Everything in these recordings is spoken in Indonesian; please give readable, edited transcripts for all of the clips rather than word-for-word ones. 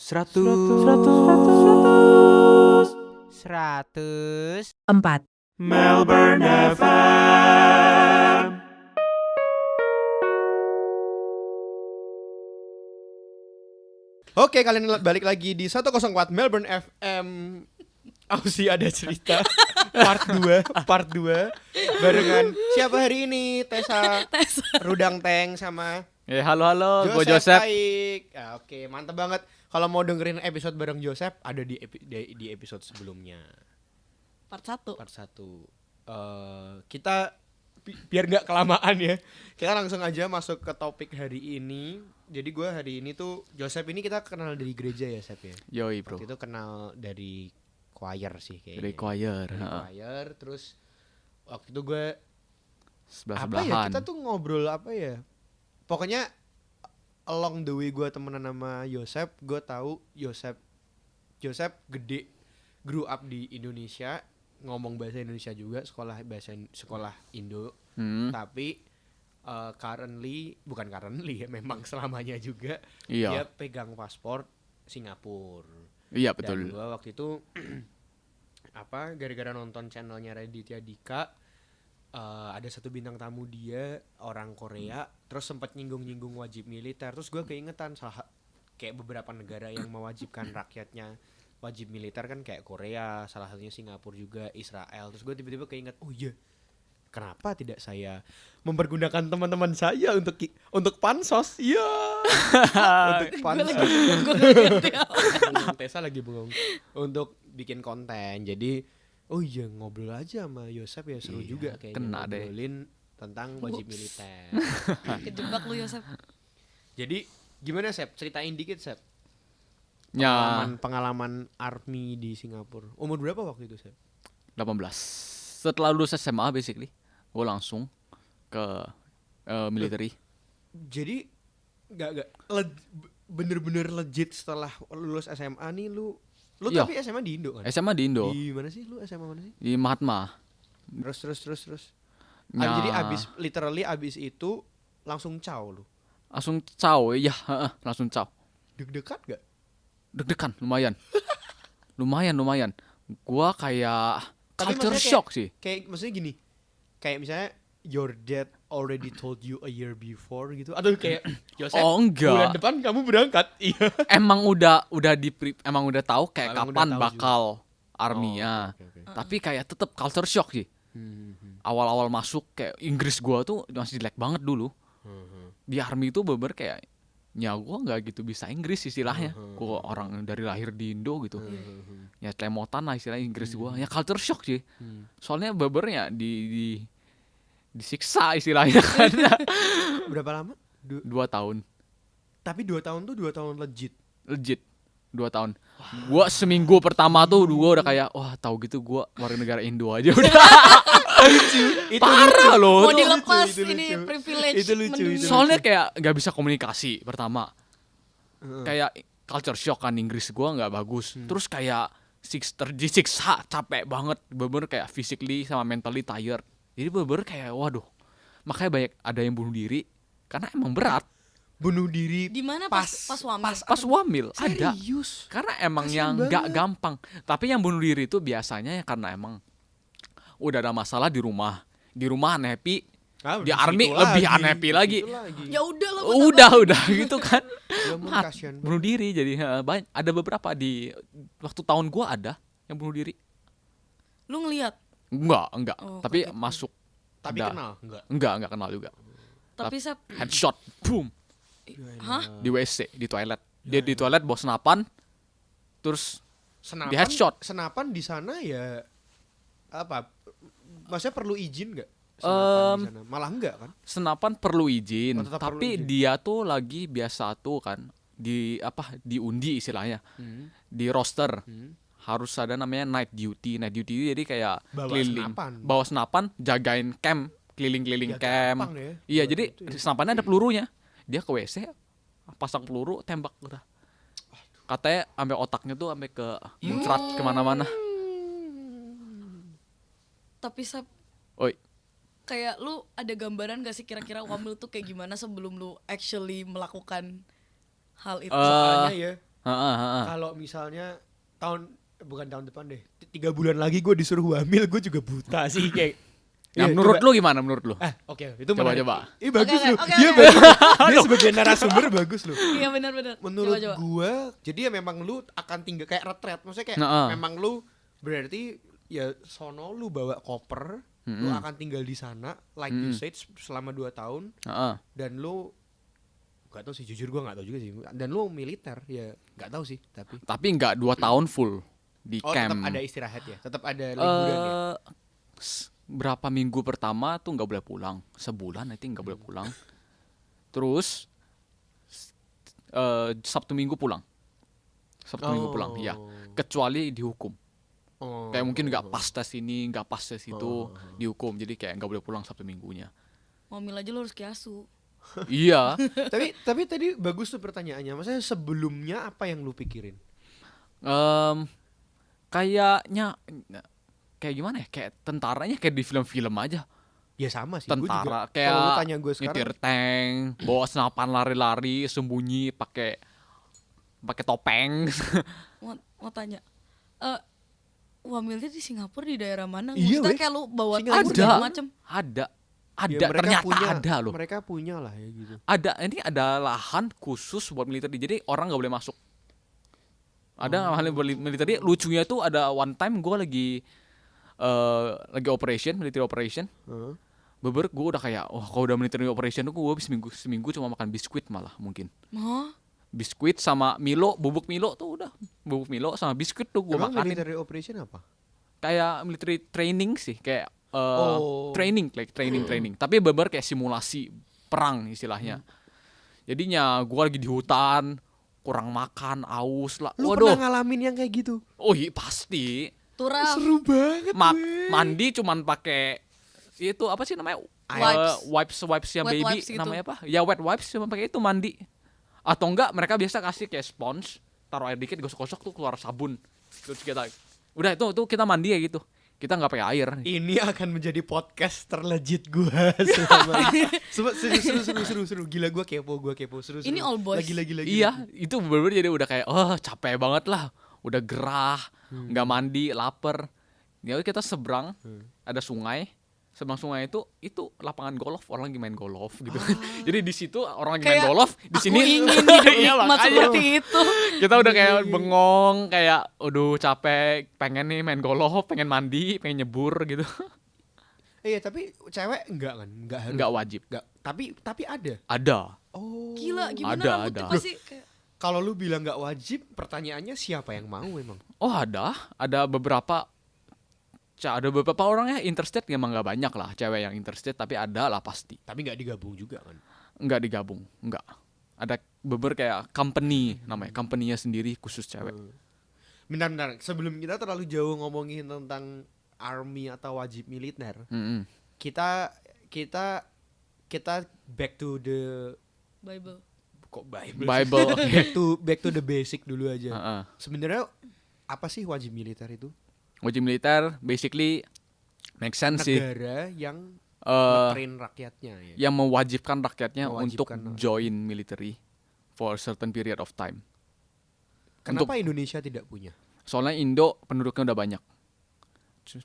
4 Melbourne FM. Oke, kalian balik lagi di 104 Melbourne FM. Ausi ada cerita part 2 barengan siapa hari ini? Tessa. Rudang Teng sama Halo, gue Joseph. Baik. Ya, oke, mantap banget. Kalau mau dengerin episode bareng Joseph ada di episode sebelumnya. Part 1. Kita biar nggak kelamaan ya. Kita langsung aja masuk ke topik hari ini. Jadi gue hari ini tuh Joseph ini kita kenal dari gereja ya, Sep ya. Yoi bro. Waktu itu kenal dari choir sih kayaknya. Dari choir. Choir, terus waktu itu gue Sebelah-sebelahan. apa ya, kita tuh ngobrol apa ya. Pokoknya along the way gue temenan sama Joseph, gue tahu Joseph gede, grew up di Indonesia, ngomong bahasa Indonesia juga, sekolah Indo. Tapi bukan currently ya, memang selamanya juga dia Iya. pegang paspor Singapura. Iya betul. Dan gue waktu itu gara-gara nonton channelnya Raditya Dika, ada satu bintang tamu dia orang Korea, terus sempat nyinggung wajib militer, terus gue keingetan kayak beberapa negara yang mewajibkan rakyatnya wajib militer kan, kayak Korea, salah satunya Singapura juga, Israel. Terus gue tiba-tiba keinget, oh iya, kenapa tidak saya mempergunakan teman-teman saya untuk pansos? Iya. Untuk pansos. Gue ngerti. Tessa lagi bengong untuk bikin konten. Jadi oh iya, ngobrol aja sama Yosef ya, seru juga kayaknya kena deh. ngobrolin tentang wajib militer. Kejebak lu Yosef. Jadi gimana Sep? Ceritain dikit Sep. Ya. Pengalaman army di Singapura. Umur berapa waktu itu Sep? 18. Setelah lulus SMA basically, gue langsung ke military. Jadi bener-bener legit setelah lulus SMA nih lu Iya. tapi SMA di Indo kan? SMA di Indo. Di mana sih lu, SMA mana sih? Di Mahatma. Terus. Ya. Jadi abis itu langsung caw lu. Langsung caw, ya, langsung caw. Deg-degan gak? Deg-degan, lumayan. Gua kayak Tapi culture maksudnya shock sih. Kayak maksudnya gini. Kayak misalnya your dad already told you a year before gitu. Atau kayak Yosef, Oh enggak. bulan depan kamu berangkat. Iya. Emang udah tahu kayak Emang udah kapan tahu bakal army-nya. Oke. Tapi kayak tetep culture shock sih. Awal-awal masuk kayak Inggris gua tuh masih jelek banget dulu. Di army itu bener kayak gua nggak gitu bisa Inggris istilahnya. Gua orang dari lahir di Indo gitu. Ya telemotan lah istilahnya Inggris gua. Ya culture shock sih. Soalnya beber ya disiksa istilahnya kan. Berapa lama? 2 tahun. Tapi 2 tahun tuh 2 tahun legit. 2 tahun. Gua seminggu pertama tuh gua udah kayak wah tahu gitu gua warga negara Indo aja udah. Itu Parah loh. Mau Tuh. dilepas itu ini lucu. privilege Itu lucu, mendunia. itu Soalnya kayak nggak bisa komunikasi pertama. Kayak culture shock kan, Inggris gua nggak bagus. Terus kayak disiksa capek banget, bener kayak physically sama mentally tired. Jadi bener kayak waduh. Makanya banyak ada yang bunuh diri karena emang berat. bunuh diri Di mana pas wamil? Pas wamil ada. serius. Karena emang Kasian yang nggak banget. gampang. Tapi yang bunuh diri itu biasanya ya karena emang udah ada masalah di rumah. Di rumah unhappy. Di army lebih unhappy lagi. Ya udah lah. Udah gitu kan. Kasian banget. Bunuh diri jadi banyak, ada beberapa di waktu tahun gua ada yang bunuh diri. Lu ngelihat. Enggak. Oh, Tapi kaget. masuk. Tapi ada. kenal enggak? Enggak kenal juga. Tapi Sep, Headshot, boom, hah? di WC, di toilet. Dia di toilet bawa senapan, terus di headshot. Senapan di sana ya apa? Maksudnya perlu izin enggak? Senapan di sana. Malah enggak kan? Senapan perlu izin, Oh, tetap tapi perlu izin. dia tuh lagi biasa tuh kan diundi istilahnya, di roster. Harus ada namanya night duty. Night duty jadi kayak Bawa keliling, senapan. bawa senapan, jagain camp, keliling-keliling Ya, camp. gampang ya. Iya, Buat jadi itu ya. senapannya ada pelurunya. Dia ke WC, pasang peluru, tembak udah. Katanya sampai otaknya tuh sampai ke muncrat kemana-mana. Tapi Sep, Oi, kayak lu ada gambaran gak sih kira-kira wamil tuh kayak gimana sebelum lu actually melakukan hal itu? Soalnya ya Heeh, heeh. Kalau misalnya bukan tahun depan deh, 3 bulan lagi gue disuruh hamil, gue juga buta sih kayak. Nah, Iya, menurut coba. lu gimana menurut lu? Oke, itu Coba, menarik. coba. Ih bagus Oke, lu. oke, Dia oke. bagus. Dia sebagai narasumber bagus lu. Iya benar-benar. Menurut Coba. gua, jadi ya memang lu akan tinggal kayak retret. Maksudnya kayak Nah, memang lu berarti ya sono lu bawa koper, lu akan tinggal di sana like you said selama 2 tahun Heeh. dan lu nggak tahu sih, jujur gua nggak tahu juga sih. Dan lu militer ya nggak tahu sih, tapi Tapi enggak 2 tahun full di camp. tetap ada istirahat ya, tetap ada liburan ya. Berapa minggu pertama tuh nggak boleh pulang, sebulan nanti nggak boleh pulang. Terus Sabtu Minggu pulang, Minggu pulang, ya. Kecuali dihukum. Oh. Kayak mungkin nggak pas tes ini, nggak pas tes itu, dihukum. Jadi kayak nggak boleh pulang Sabtu Minggunya. Ngomil aja lo harus kiasu. Iya. tapi tadi bagus tuh pertanyaannya. Maksudnya sebelumnya apa yang lu pikirin? Kayaknya kayak gimana ya? Kayak tentaranya kayak di film-film aja. Ya sama sih. Gua juga, Tentara kalau lu kayak tanya gue sekarang, nyetir tank, bawa senapan lari-lari, sembunyi pakai topeng. Mau tanya. Wamilnya di Singapura di daerah mana? Iya, Maksudnya weh. kayak lu bawa Singapura tas ada, segala macem. ada, ya ternyata ada loh. Mereka punya lah ya gitu. Ada, ini ada lahan khusus buat militer. Jadi orang nggak boleh masuk. Ada lahan militer. Lucunya itu ada one time gue lagi military operation. Beber gue udah kayak, kalau udah military operation tuh gue seminggu cuma makan biskuit malah mungkin. Hah? Biskuit sama Milo, bubuk Milo tuh udah. Bubuk Milo sama biskuit tuh gue Emang makanin. military operation apa? Kayak military training sih, kayak training. Tapi beber kayak simulasi perang istilahnya. Jadinya gue lagi di hutan, kurang makan, aus lah. Lu Waduh. pernah ngalamin yang kayak gitu? Oh iya pasti. Turam. Seru banget. Mandi cuman pakai itu apa sih namanya? Wipes ya Wet baby wipes gitu. namanya apa? Ya wet wipes cuma pakai itu mandi. Atau enggak mereka biasa kasih kayak sponge, taruh air dikit gosok-gosok tuh keluar sabun. Terus kita udah itu kita mandi ya gitu. Kita nggak pakai air. Ini akan menjadi podcast terlegit gua selama seru. Gila gua kepo seru. Ini all boys. Lagi. Iya, itu bener-bener jadi udah kayak capek banget lah. Udah gerah, nggak mandi, lapar. Ya udah kita seberang, ada sungai. Seberang sungai itu lapangan golf, orang lagi main golf gitu. Jadi di situ orang lagi main Kayak golf, di sini Aku ingin hidup Iya, nikmat makanya. seperti itu. Kita udah kayak bengong, kayak aduh capek, pengen nih main golf, pengen mandi, pengen nyebur gitu. Iya, tapi cewek enggak kan? Enggak harus. Nggak wajib. Enggak. Tapi ada. Ada. Oh. Gila, gimana Ada, rambutnya ada. pasti kayak Kalau lu bilang enggak wajib, pertanyaannya siapa yang mau emang? Oh ada beberapa orang ya interstate, emang nggak banyak lah cewek yang interstate, tapi ada lah pasti. Tapi enggak digabung juga kan? Nggak digabung, nggak. Ada beberapa kayak company namanya, company-nya sendiri khusus cewek. Bentar. Sebelum kita terlalu jauh ngomongin tentang army atau wajib militer, Mm-mm. kita back to the Bible. kok Bible. Bible, oke. back to the basic dulu aja. Heeh. Sebenarnya apa sih wajib militer itu? Wajib militer basically make sense sih. Negara yang Eh, train rakyatnya ya. yang mewajibkan rakyatnya untuk Mewajibkan. join military for a certain period of time. Kenapa Indonesia tidak punya? Soalnya Indo penduduknya udah banyak.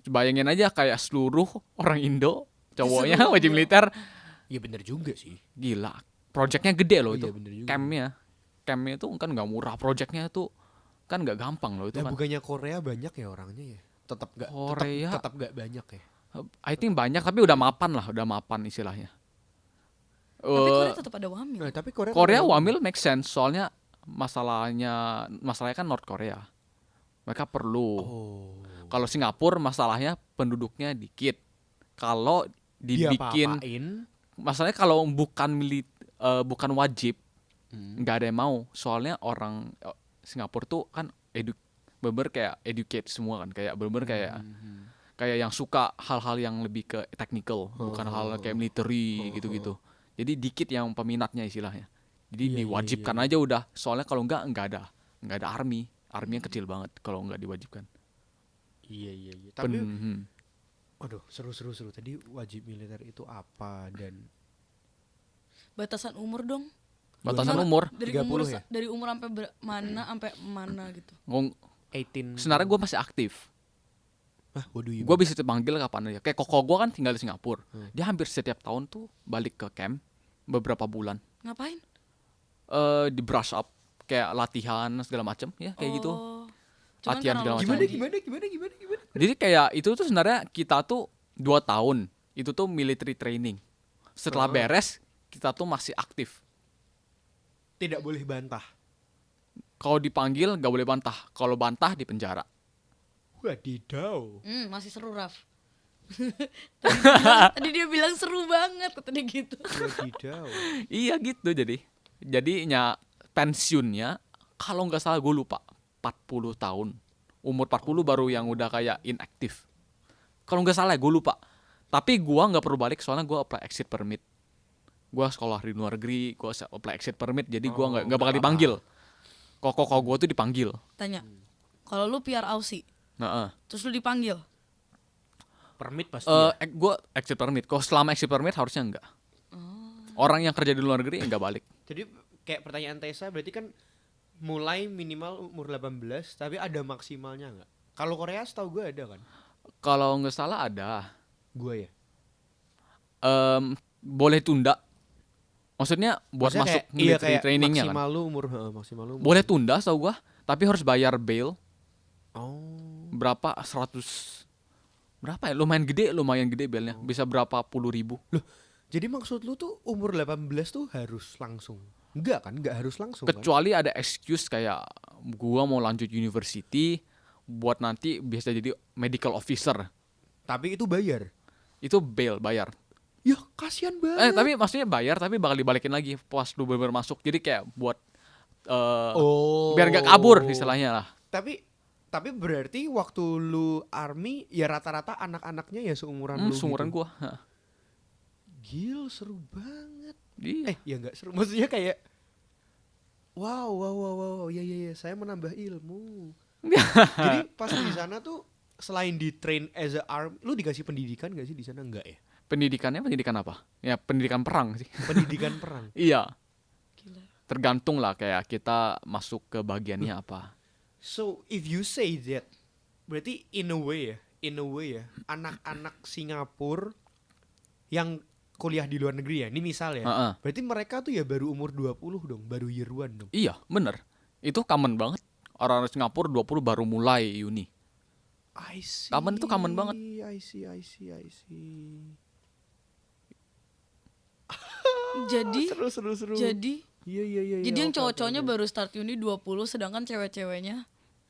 Bayangin aja kayak seluruh orang Indo cowoknya Seluruh wajib orang. militer, Ya bener juga sih. gila. Projectnya gede loh Iya, itu. bener juga. Campnya itu kan nggak murah. Projectnya itu kan nggak gampang loh itu Nah, kan. bukannya Korea banyak ya orangnya ya? Tetap Korea. gak banyak ya. I think banyak tapi udah mapan istilahnya. Tapi Korea tetap ada wamil. Nah, tapi Korea Korea kan wamil make sense soalnya masalahnya kan North Korea. Mereka perlu. Oh. Kalau Singapura masalahnya penduduknya dikit. Kalau dibikin Diapa-apain. masalahnya kalau bukan wajib nggak ada yang mau. Soalnya orang Singapura tuh kan bener kayak educate semua kan, kayak bener kayak yang suka hal-hal yang lebih ke technical, bukan hal kayak military gitu-gitu. Jadi dikit yang peminatnya istilahnya. Jadi Iya, diwajibkan aja udah. Soalnya kalau nggak ada army. Army-nya kecil banget kalau nggak diwajibkan. Iya. Tapi Hmm. aduh, seru. Tadi wajib militer itu apa dan Batasan umur dong. Batasan Nggak, umur. dari 30 umur ya? dari umur sampai mana gitu. Eighteen. Sebenarnya gue masih aktif. Ah, what do you Gue mean? bisa dipanggil kapan aja. Kayak koko gue kan tinggal di Singapura. Dia hampir setiap tahun tuh balik ke camp beberapa bulan. Ngapain? Di brush up, kayak latihan segala macem ya kayak gitu. Cuman Latihan karena segala lu macam. tadi- Gimana? Jadi kayak itu tuh sebenarnya kita tuh 2 tahun itu tuh military training. Setelah beres kita tuh masih aktif. Tidak boleh bantah. Kalau dipanggil gak boleh bantah. Kalau bantah di penjara. Wadidaw. Masih seru Raf. tadi dia bilang seru banget kata dia gitu. Wadidaw. Iya gitu jadinya pensiunnya kalau nggak salah gue lupa 40 tahun. Umur 40 baru yang udah kayak inaktif. Kalau nggak salah gue lupa. Tapi gue nggak perlu balik soalnya gue apply exit permit. Gue sekolah di luar negeri, gue apply exit permit, jadi gue nggak bakal nggak dipanggil. Kok gue tuh dipanggil. Tanya. Kalau lu PR Aussie, Nah, terus lu dipanggil. Permit pasti ya? gue exit permit. Kalau selama exit permit harusnya enggak. Orang yang kerja di luar negeri nggak balik. Jadi kayak pertanyaan Tessa berarti kan mulai minimal umur 18 tapi ada maksimalnya nggak? Kalau Korea setahu gue ada kan? Kalau nggak salah ada. Gue ya. Boleh tunda. Maksudnya buat Maksudnya masuk kayak, iya, military kayak trainingnya kan. maksimal lu umur. Boleh tunda tau gua, tapi harus bayar bail Oh. berapa 100 berapa ya? Lumayan gede bailnya. Bisa berapa puluh ribu. Loh, jadi maksud lu tuh umur 18 tuh harus langsung? Enggak kan? Enggak harus langsung kan? Kecuali ada excuse kayak gua mau lanjut university buat nanti bisa jadi medical officer. Tapi itu bayar. Itu bail bayar. Ya kasihan banget. Tapi maksudnya bayar tapi bakal dibalikin lagi pas lu bener masuk. Jadi kayak buat biar gak kabur istilahnya lah. Tapi berarti waktu lu army ya rata-rata anak-anaknya ya seumuran lu Seumuran gitu. gua. Hah. Gil, seru banget. Iya. Ya enggak seru. Maksudnya kayak wow, ya saya menambah ilmu. Jadi pas di sana tuh selain di train as a army, lu dikasih pendidikan gak sih di sana? Enggak ya? Pendidikannya pendidikan apa? Ya pendidikan perang sih. Pendidikan perang. Iya. Gila. Tergantung lah kayak kita masuk ke bagiannya apa. So if you say that, berarti in a way ya, anak-anak Singapura yang kuliah di luar negeri ya, ini misal ya, Heeh. berarti mereka tuh ya baru umur 20 dong, baru year one dong. Iya, bener. Itu common banget. Orang Singapura 20 baru mulai uni. I see. Common itu common banget. I see. Jadi Seru. jadi Iya. jadi yang oke, cowok-cowoknya oke. baru start uni 20 sedangkan cewek-ceweknya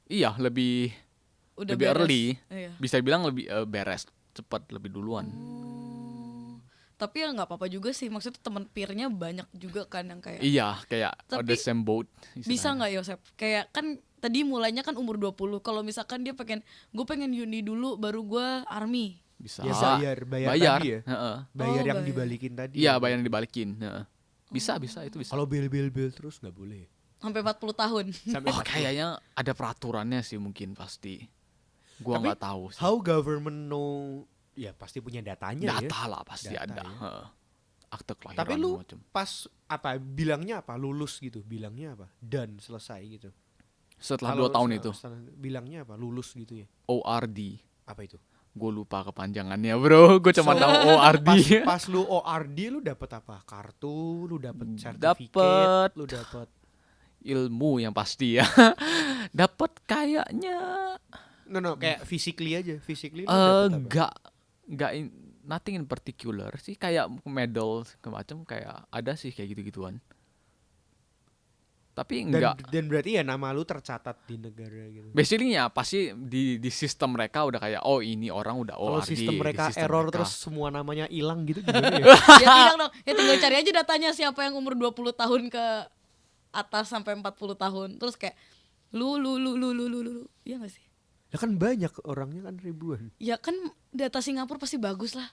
Iya, lebih udah lebih beres. early. Iya. Bisa bilang lebih beres cepat lebih duluan. Tapi ya nggak apa-apa juga sih. Maksudnya teman peernya banyak juga kan yang kayak Iya, kayak Tapi the same boat. bisa istilahnya. nggak Yosep? Kayak kan tadi mulainya kan umur 20. Kalau misalkan dia gue pengen uni dulu baru gue army. Bisa. Ya bayar Bayar. tadi ya. Heeh. Bayar yang bayar. dibalikin tadi. Iya, ya. bayar yang dibalikin. Heeh. Bisa itu bisa. Kalau bil terus nggak boleh. Sampai 40 tahun. Sampai Oh, kayaknya ada peraturannya sih mungkin pasti. Gua Tapi nggak tahu sih. How government know? Ya pasti punya datanya ya. Data lah pasti Data ada. ya. Heeh. Akte kelahiran Tapi lu macam. pas apa bilangnya apa? Lulus gitu. Bilangnya apa? Dan selesai gitu. Setelah Kalau 2 tahun itu bilangnya apa? Lulus gitu ya. ORD. Apa itu? Gue lupa kepanjangannya bro. Gue cuma tahu ORD. Pas lu ORD lu dapet apa? Kartu, lu dapet sertifikat, Dapet. lu dapet Ilmu yang pasti ya. Dapat kayaknya no kayak physically aja. Physically lu dapet apa? enggak nothing in particular sih, kayak medal macam kayak ada sih kayak gitu-gituan. Tapi enggak. Dan berarti ya nama lu tercatat di negara gitu. Basically ya pasti di sistem mereka udah kayak oh ini orang udah Kalau ORD. sistem di mereka sistem error mereka. terus semua namanya hilang gitu gimana ya? Ya tidak dong. Ya tinggal cari aja datanya siapa yang umur 20 tahun ke atas sampai 40 tahun. Terus kayak lu. Iya gak sih? Ya kan banyak orangnya kan ribuan. Ya kan data Singapura pasti bagus lah.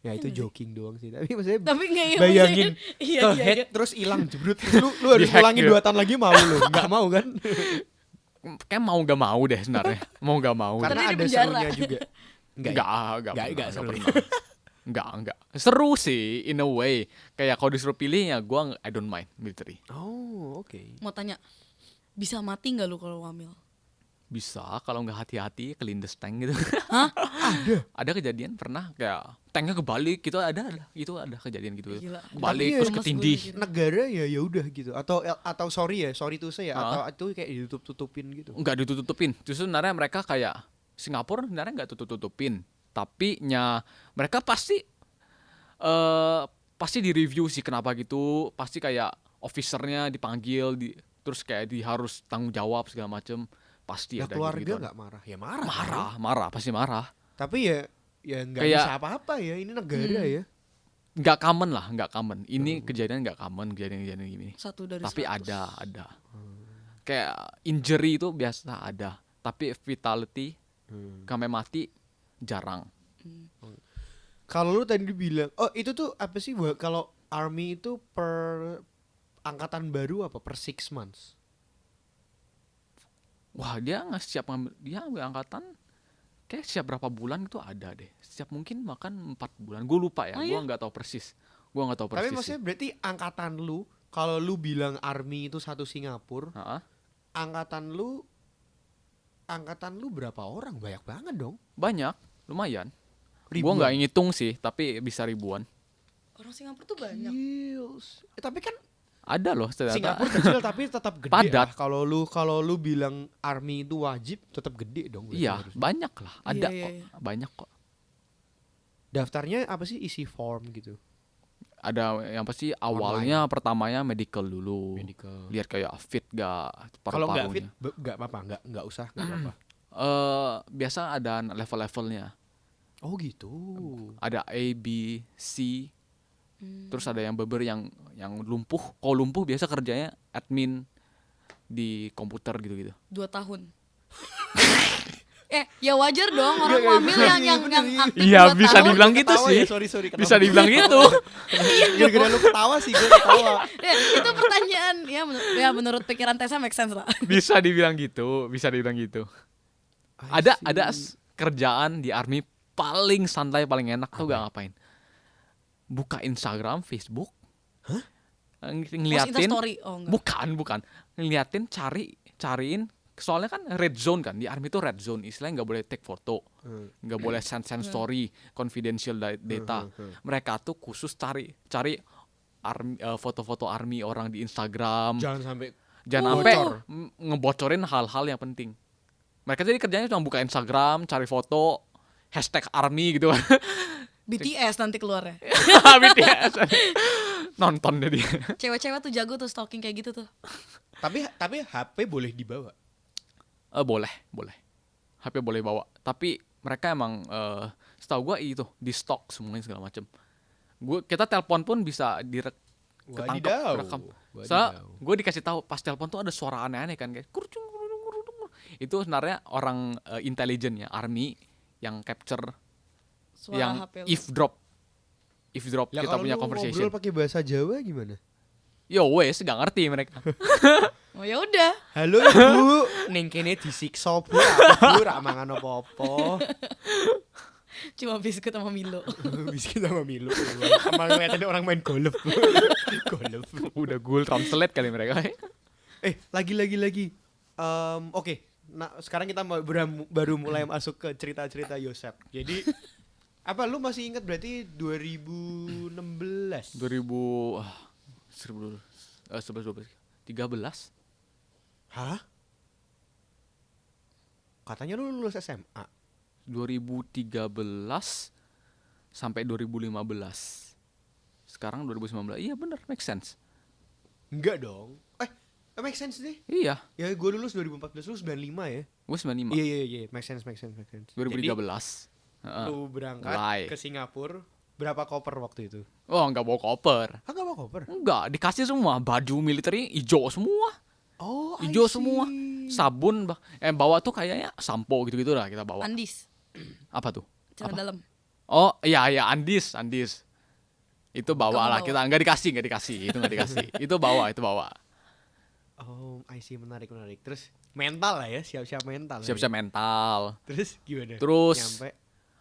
Ya itu joking doang sih. Tapi maksudnya Tapi nggak ya bayangin maksudnya- iya, ke iya, head iya. terus hilang jebrut. Terus lu harus Di-hack ulangi gitu. 2 tahun lagi mau lu. Enggak mau kan? Kayak mau gak mau deh sebenarnya. Mau gak mau. Karena Tadi di ada penjara. serunya juga. Enggak Enggak seru. pernah. Enggak. Seru sih in a way. Kayak kalau disuruh pilih ya I don't mind military. Oh, oke. Mau tanya, bisa mati nggak lu kalau wamil? Bisa kalau nggak hati-hati kelindes tank gitu. Hah? Ada kejadian pernah kayak tanknya kebalik gitu, ada kejadian gitu. Gila. Kebalik Tapi terus lemes ketindih. gue mikir. Negara ya udah gitu. Atau sorry to say ya, Ah. atau itu kayak ditutup-tutupin gitu. Nggak ditutup-tutupin. Justru sebenarnya mereka kayak Singapura sebenarnya nggak tutup-tutupin. Tapi mereka pasti direview sih kenapa gitu. Pasti kayak officernya dipanggil terus kayak harus tanggung jawab segala macem. Pasti Ya ada keluarga gitu. nggak marah? Ya marah. Marah, pasti marah. Tapi ya nggak Kayak- bisa apa-apa ya. Ini negara ya. Nggak common. Ini kejadian nggak common, kejadian gini. 1 dari Tapi 100. ada. Kayak injury itu biasa ada. Tapi fatality, sampai mati jarang. Kalau lu tadi bilang, oh itu tuh apa sih? Kalau army itu per angkatan baru apa per 6 months? Wah, dia ambil angkatan kayak setiap berapa bulan itu ada deh. Setiap mungkin makan 4 bulan. Gue lupa ya, Oh, gue iya? nggak tahu persis. Tapi maksudnya berarti angkatan lu, kalau lu bilang army itu satu Singapura, Heeh. angkatan lu berapa orang? Banyak banget dong. Banyak, lumayan. Gue Ribuan. nggak ngitung sih, tapi bisa ribuan. Orang Singapura tuh banyak. Gils. Tapi kan Ada loh ternyata. Singapura kecil tapi tetap gede. Padat. Ah. Kalau lu bilang army itu wajib, tetap gede dong. berarti Iya, harusnya. banyak lah. Ada Iya, kok, iya. banyak kok. Daftarnya apa sih? Isi form gitu. Ada yang pasti awalnya pertamanya medical dulu. Medical. Lihat kayak fit gak Kalau nggak fit, paru-parunya. nggak apa-apa, nggak usah, nggak apa-apa. Biasa ada level-levelnya. Oh gitu. Ada A, B, C. Terus ada yang yang lumpuh. Kalau lumpuh biasa kerjanya admin di komputer gitu-gitu. 2 tahun. Ya wajar dong orang wamil yang aktif Iya, 2 bisa tahun. dibilang gitu Ketawa sih. ya, sorry, Bisa dibilang gitu. Gara-gara lu ketawa sih, gue ketawa. Ya, itu pertanyaan menurut pikiran Tessa make sense lah. Bisa dibilang gitu. Ada kerjaan di army paling santai, paling enak tuh gak ngapain. Buka Instagram, Facebook. Ngeliatin. Post Instastory. Oh enggak. Bukan. Ngeliatin, cariin. Soalnya kan red zone kan. Di army itu red zone. Istilahnya nggak boleh take foto. Nggak boleh send story. Confidential data. Mereka tuh khusus cari foto-foto army orang di Instagram. Jangan sampai Sampai ngebocorin hal-hal yang penting. Mereka jadi kerjanya cuma buka Instagram, cari foto, hashtag army gitu kan. BTS nanti keluarnya. BTS. Nonton jadi. Cewek-cewek tuh jago tuh stalking kayak gitu tuh. tapi HP boleh dibawa. Boleh. HP boleh bawa. Tapi mereka emang setahu gua itu di stok semuanya segala macem. Kita telepon pun bisa ketangkep, rekam. Soalnya gue dikasih tahu pas telepon tuh ada suara aneh-aneh kan kayak kurcung. Itu sebenarnya orang intelijen ya, army yang capture Suara yang HP lu. eavesdrop Lah, kita kalau punya lu conversation. ngobrol pakai bahasa Jawa gimana? Yo wes gak ngerti mereka. Oh ya udah. Halo ibu, ning kene disiksa bu, aku rak mangan apa-apa. Cuma biskuit sama Milo. Biskuit sama Milo. Sama ngeliatin orang main golf. Golf. Udah Google Translate kali mereka. Lagi. Oke. Nah, sekarang kita baru mulai masuk ke cerita-cerita Yosep. Jadi apa lu masih ingat berarti 2016? 13. Hah? Katanya lu lulus SMA. 2013 sampai 2015. Sekarang 2019. Iya bener, make sense. Enggak dong. Make sense deh. Iya, Ya gue lulus 2014, lu 95 ya. gue 95. Iya, make sense. 2013. Jadi, Heeh. lu berangkat Mulai. ke Singapura, berapa koper waktu itu? Oh, enggak bawa koper. Enggak bawa koper. Enggak, dikasih semua. Baju militernya hijau semua. Oh, I Hijau see. semua. Sabun, bawa tuh kayaknya sampo gitu-gitu lah kita bawa. Andis. Apa tuh? Celana dalam. Oh, iya, Andis. Itu bawa Kamu lah bawa. kita. Enggak dikasih. Itu enggak dikasih. Itu bawa. Oh, I see, menarik. Terus mental lah ya, siap-siap mental. Siap-siap mental. Terus gimana? Terus Nyampe.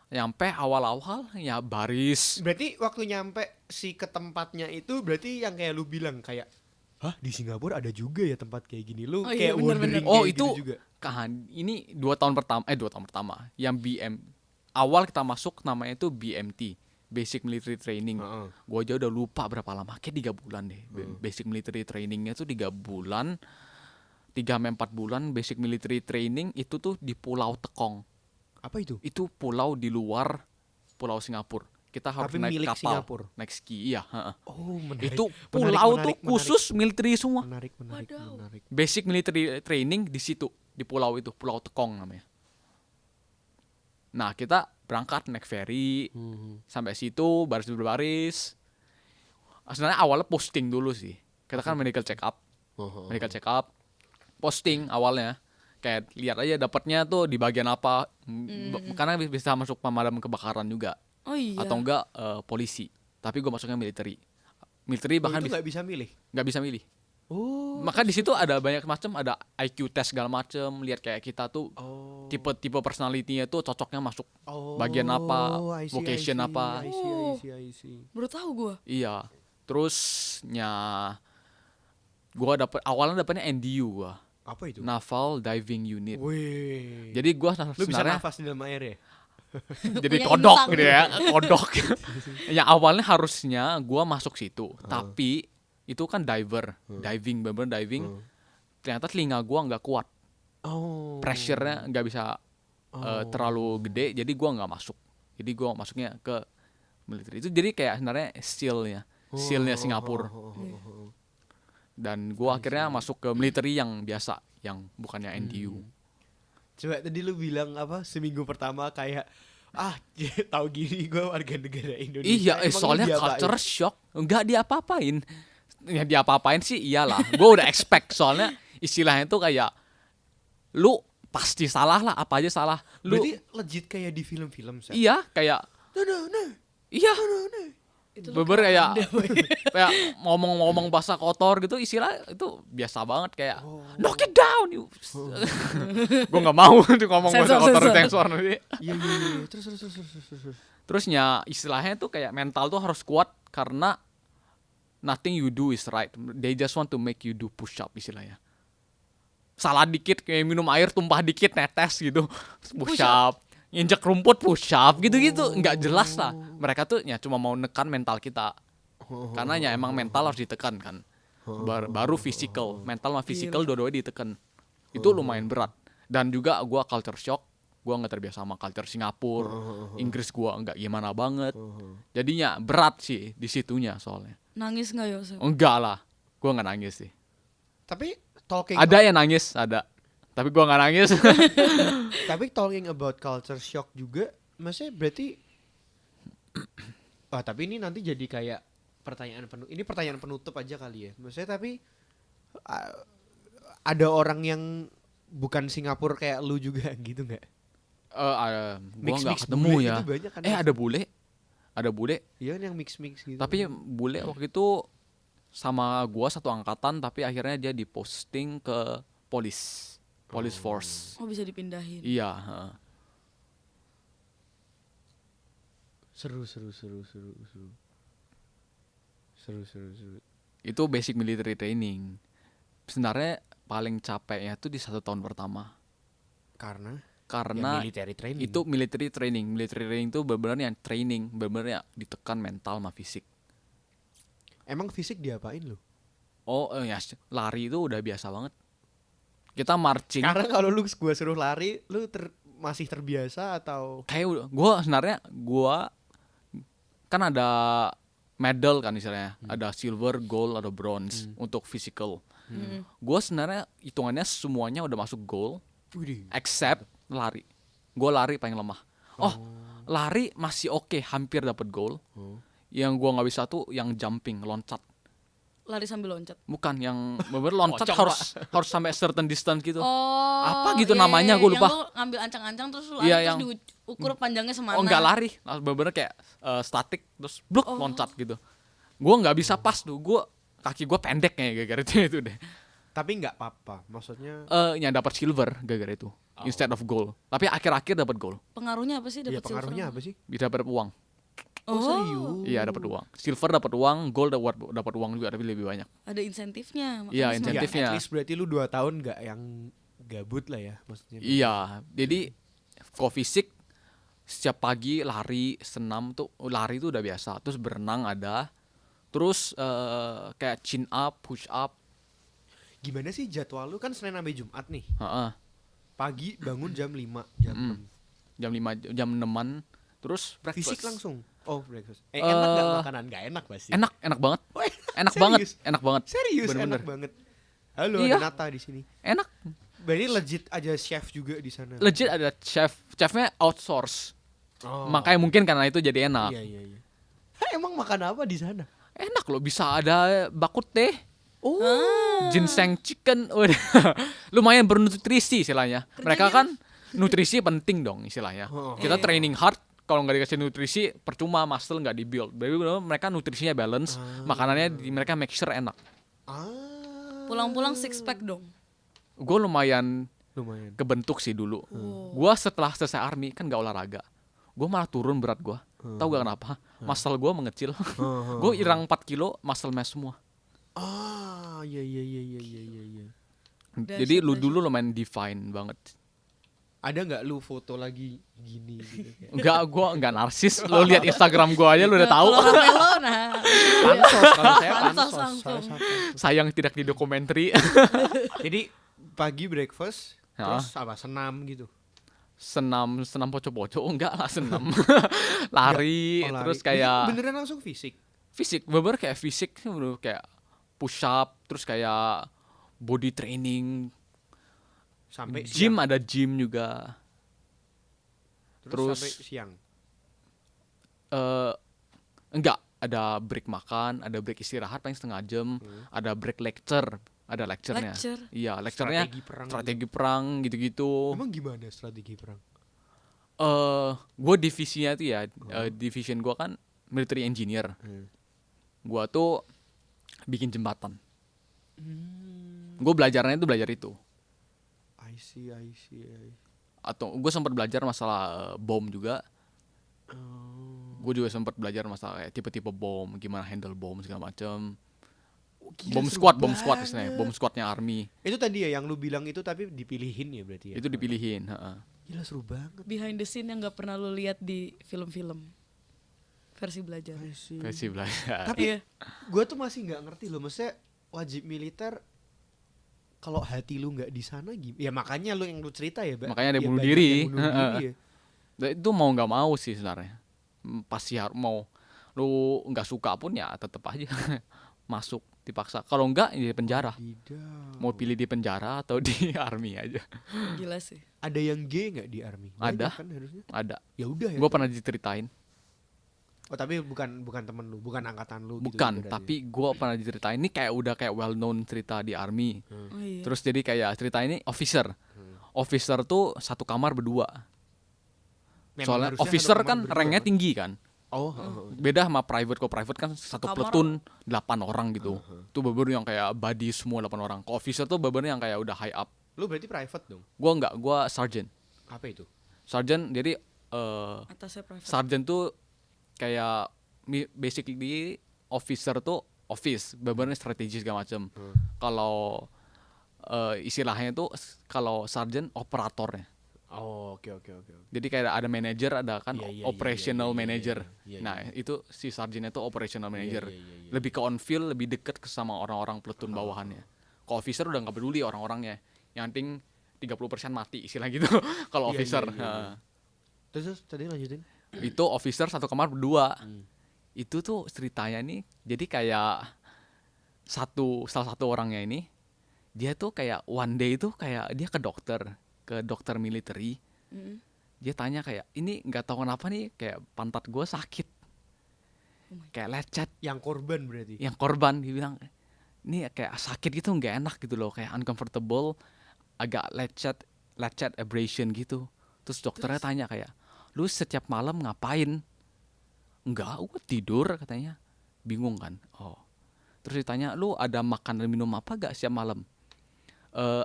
Nyampe awal-awal ya baris. Berarti waktu nyampe ke tempatnya itu berarti yang kayak lu bilang kayak, hah di Singapura ada juga ya tempat kayak gini, lu Oh iya, kayak bener-bener. wondering Oh kayak itu gitu juga. kan ini 2 tahun pertama yang awal kita masuk namanya itu BMT, Basic Military Training. Heeh. Gue aja udah lupa berapa lama, kayak 3 bulan deh. Basic Military Trainingnya tuh 3 bulan, 3-4 bulan. Basic Military Training itu tuh di Pulau Tekong. Apa itu? Itu pulau di luar Pulau Singapura. Kita harus Tapi naik milik kapal, Singapura? naik ski, iya. Heeh. Oh menarik. Itu Menarik, pulau menarik, tuh menarik. khusus military semua. Menarik. Wadaw. Basic Military Training di situ, di pulau itu, Pulau Tekong namanya. Nah, kita berangkat naik ferry sampai situ baris berbaris. Sebenarnya awalnya posting dulu sih. Kita kan medical check up. Medical check up. Posting awalnya. Kayak lihat aja dapatnya tuh di bagian apa. Karena bisa masuk pemadam kebakaran juga. Oh iya. Atau enggak polisi. Tapi gue masuknya military. Military bahkan Itu nggak bisa milih. nggak bisa milih. Oh. Maka di situ ada banyak macam, ada IQ test segala macam, lihat kayak kita tuh Oh. tipe personality-nya tuh cocoknya masuk Oh, bagian apa, I see, vocation I see, apa. I see. Baru tahu gue. Iya. Terusnya gua awalnya dapetnya NDU gua. Apa itu? Naval Diving Unit. Wih. Jadi gua Lu bisa sebenarnya nafas di dalam air ya? jadi Punya kodok insang. gitu ya, kodok. Yang awalnya harusnya gua masuk situ, tapi itu kan diving, bener-bener diving. Ternyata telinga gua nggak kuat, Oh. pressure-nya nggak bisa terlalu gede, jadi gua nggak masuk. Jadi gua masuknya ke militer itu, jadi kayak sebenarnya SEAL-nya Singapura. Dan gua akhirnya masuk ke military yang biasa, yang bukannya NDU. Coba tadi lu bilang apa seminggu pertama kayak tahu gini gue warga negara Indonesia. Iya, Emang lu soalnya diapain? culture shock, nggak diapa-apain. Ya diapa-apain sih iyalah. Gue udah expect, soalnya istilahnya tuh kayak lu pasti salah lah, apa aja salah. Lu Berarti legit kayak di film-film Seth? iya kayak iya. Itu Beber kayak ngomong bahasa kotor gitu, istilah itu biasa banget kayak knock it down you. Gue nggak mau tuh ngomong bahasa Sensor, kotor, sensor. sensor nanti. Iya. Terus. Terusnya istilahnya tuh kayak mental tuh harus kuat karena nothing you do is right. They just want to make you do push up istilahnya. Salah dikit kayak minum air tumpah dikit netes gitu. Push up. Nginjek rumput push up gitu-gitu. Nggak jelas lah. Mereka tuh ya cuma mau nekan mental kita. Karena ya emang mental harus ditekan kan. Baru physical. Mental sama physical dua-duanya ditekan. Itu lumayan berat. Dan juga gua culture shock. Gua nggak terbiasa sama culture Singapura. Inggris gua nggak gimana banget. Jadinya berat sih di situnya soalnya. Nangis nggak Yosef? Enggak lah. Gua nggak nangis sih. Tapi talking Ada yang nangis, ada. Tapi gua nggak nangis. Tapi talking about culture shock juga, maksudnya berarti tapi ini nanti jadi kayak pertanyaan penutup aja kali ya. Maksudnya tapi ada orang yang bukan Singapura kayak lu juga gitu nggak? Gua Mix nggak ketemu bule ya. itu banyak kan, Ada bule. Ada bule. Iya kan yang mix gitu. Tapi bule waktu itu sama gua satu angkatan, tapi akhirnya dia diposting ke police force. Oh bisa dipindahin. Iya, heeh. Seru. Itu basic military training. Sebenarnya paling capeknya tuh di 1 tahun pertama. Karena Karena military training. itu military training. Military training itu benar-benar yang training, benar-benar ya ditekan mental sama fisik. Emang fisik diapain lu? Oh, ya lari itu udah biasa banget. Kita marching. Karena kalau lu gua suruh lari, lu masih terbiasa atau Kayak gua sebenarnya kan ada medal kan istilahnya. Ada silver, gold, ada bronze untuk physical. Gua sebenarnya hitungannya semuanya udah masuk gold except lari. Gua lari paling lemah. Lari masih oke, hampir dapat gold. Yang gua nggak bisa tuh yang jumping, loncat. Lari sambil loncat. Bukan yang bener loncat harus sampai certain distance gitu. Oh. Apa gitu iya, namanya, iya, gua lupa. Yang lu ngambil ancang-ancang terus lu Iya, terus yang- diukur panjangnya semana. Oh nggak lari, bener-bener kayak statik terus bluk loncat gitu. Gue nggak bisa pas tuh, kaki gue pendek kayak gara-gara itu deh. tapi nggak apa-apa. Maksudnya Yang dapat silver gara-gara itu. instead of gold. Tapi akhir-akhir dapat gold. Pengaruhnya apa sih Iya, dapat pengaruhnya silver? apa sih? Bisa dapat uang. Oh, serius? Iya, dapat uang. Silver dapat uang, gold dapat uang juga tapi lebih banyak. Ada insentifnya. makanya Iya, semakin- insentifnya. Ya, at least berarti lu 2 tahun nggak yang gabut lah ya maksudnya. Iya, jadi kalau fisik setiap pagi lari, senam tuh lari tuh udah biasa. Terus berenang ada. Terus kayak chin up, push up. Gimana sih jadwal lu kan Senin sampai Jumat nih. Heeh. Pagi bangun jam 5, jam 6. Jam 5 jam 6-an terus breakfast. Fisik langsung. Oh, breakfast. Eh, Enak gak makanan? Gak enak pasti. Enak banget. Oh, Enak serius? banget. Serius Bener-bener. enak banget. Halo, Iya. ada Nata di sini. Enak. Berarti legit aja chef juga di sana. Legit ada chefnya outsource. Oh. Makanya mungkin karena itu jadi enak. Iya. Hah, emang makan apa di sana? Enak loh, bisa ada bakut teh. Oh. Ginseng chicken. Udah. Lumayan bernutrisi istilahnya. Mereka kan nutrisi penting dong istilahnya. Oh. Kita training hard, kalau nggak dikasih nutrisi percuma, muscle nggak di-build. Jadi mereka nutrisinya balance, makanannya mereka make sure enak. Pulang-pulang six pack dong. Gue lumayan Lumayan. kebentuk sih dulu. Gue setelah selesai army kan nggak olahraga. Gue malah turun berat gue. Tahu gak kenapa? Muscle gue mengecil. Gue hilang 4 kilo, muscle mass semua. Iya. Jadi lu dulu lumayan define banget. Ada nggak lu foto lagi gini gitu kayak? Enggak, gue enggak narsis. Lu lihat Instagram gue aja lu udah tahu. Kalau Ramelo, nah. Pansos kalau saya Pansos pansos. langsung. Saya pansos. Sayang tidak didokumentari. Jadi pagi breakfast Ya. terus apa senam gitu. senam poco-poco enggak lah, senam. Lari, Oh, lari. terus kayak beneran langsung fisik. fisik, bener kayak fisik, bener kayak push up, terus kayak body training, Sampai gym siang. ada gym juga. Terus terus- sampai siang. Enggak, ada break makan, ada break istirahat paling setengah jam, ada break lecture, ada lecture-nya. Lecture? Iya, lecture-nya Strategi perang. gitu-gitu. Emang gimana strategi perang? Gue divisinya tuh ya, division gue kan military engineer. Gue tuh bikin jembatan. Gue belajarnya itu belajar itu. I see. Atau gue sempat belajar masalah bom juga. Gue juga sempat belajar masalah kayak tipe-tipe bom, gimana handle bom segala macam. Gila, Bom seru squad banget. istilahnya, bom squadnya army. Itu tadi ya yang lu bilang itu tapi dipilihin ya berarti ya. Itu dipilihin. Gila seru banget. Behind the scene yang gak pernah lu lihat di film-film. Versi belajar. I see. Versi belajar. Tapi Iya. gue tuh masih nggak ngerti loh, maksudnya wajib militer kalau hati lu nggak di sana gimana? Ya makanya lu yang lu cerita ya, Makanya ada ya bunuh banyak diri. yang bunuh diri ya. Dan itu mau nggak mau sih sebenarnya. Pasti harus mau. Lu nggak suka pun ya tetap aja masuk dipaksa. Kalau enggak ya di penjara. Tidak. Mau pilih di penjara atau di army aja. Gila sih. Ada yang gay nggak di army? Ada. Banyak kan harusnya. Ada. Ya udah ya. Gue pernah diceritain. Oh tapi bukan temen lu, bukan angkatan lu. gitu Bukan, berarti. tapi gue pernah diceritain. Ini kayak udah kayak well known cerita di army. Oh iya. Terus jadi kayak cerita ini officer. Officer tuh satu kamar berdua. Memang Soalnya harusnya officer satu kamar kan berdua, ranknya kan? tinggi kan. Oh. Beda sama private. Kalau private kan satu Kamar. platoon 8 orang gitu. Itu bener yang kayak body semua 8 orang. Kalau officer tuh bener yang kayak udah high up. Lu berarti private dong. Gua enggak, gua sergeant. Apa itu? Sergeant jadi Atasnya private. sergeant tuh kayak basically officer tuh office, bener strategis segala macem. Kalau istilahnya tuh kalau sergeant operatornya. Oh, oke. Jadi kayak ada manager, ada kan Iya, operational iya, manager. iya, Nah, itu si sarjinnya tuh operational manager. iya. Lebih ke on field, lebih deket ke sama orang-orang platoon bawahannya. Kalau officer udah nggak peduli orang-orangnya. Yang penting 30% mati istilah gitu. Kalau Iya, officer. iya, iya. Nah, Terus tadi lanjutin. itu officer satu kamar berdua. Itu tuh ceritanya nih, jadi kayak salah satu orangnya ini, dia tuh kayak one day itu kayak dia ke dokter military. Dia tanya kayak, ini nggak tahu kenapa nih kayak pantat gue sakit, kayak lecet. Yang korban berarti. Yang korban dia bilang, ini kayak sakit gitu, nggak enak gitu loh, kayak uncomfortable, agak lecet abrasion gitu. Terus dokternya tanya kayak, lu setiap malam ngapain? Enggak, gue tidur katanya. Bingung kan? Oh. Terus ditanya, lu ada makan dan minum apa gak setiap malam?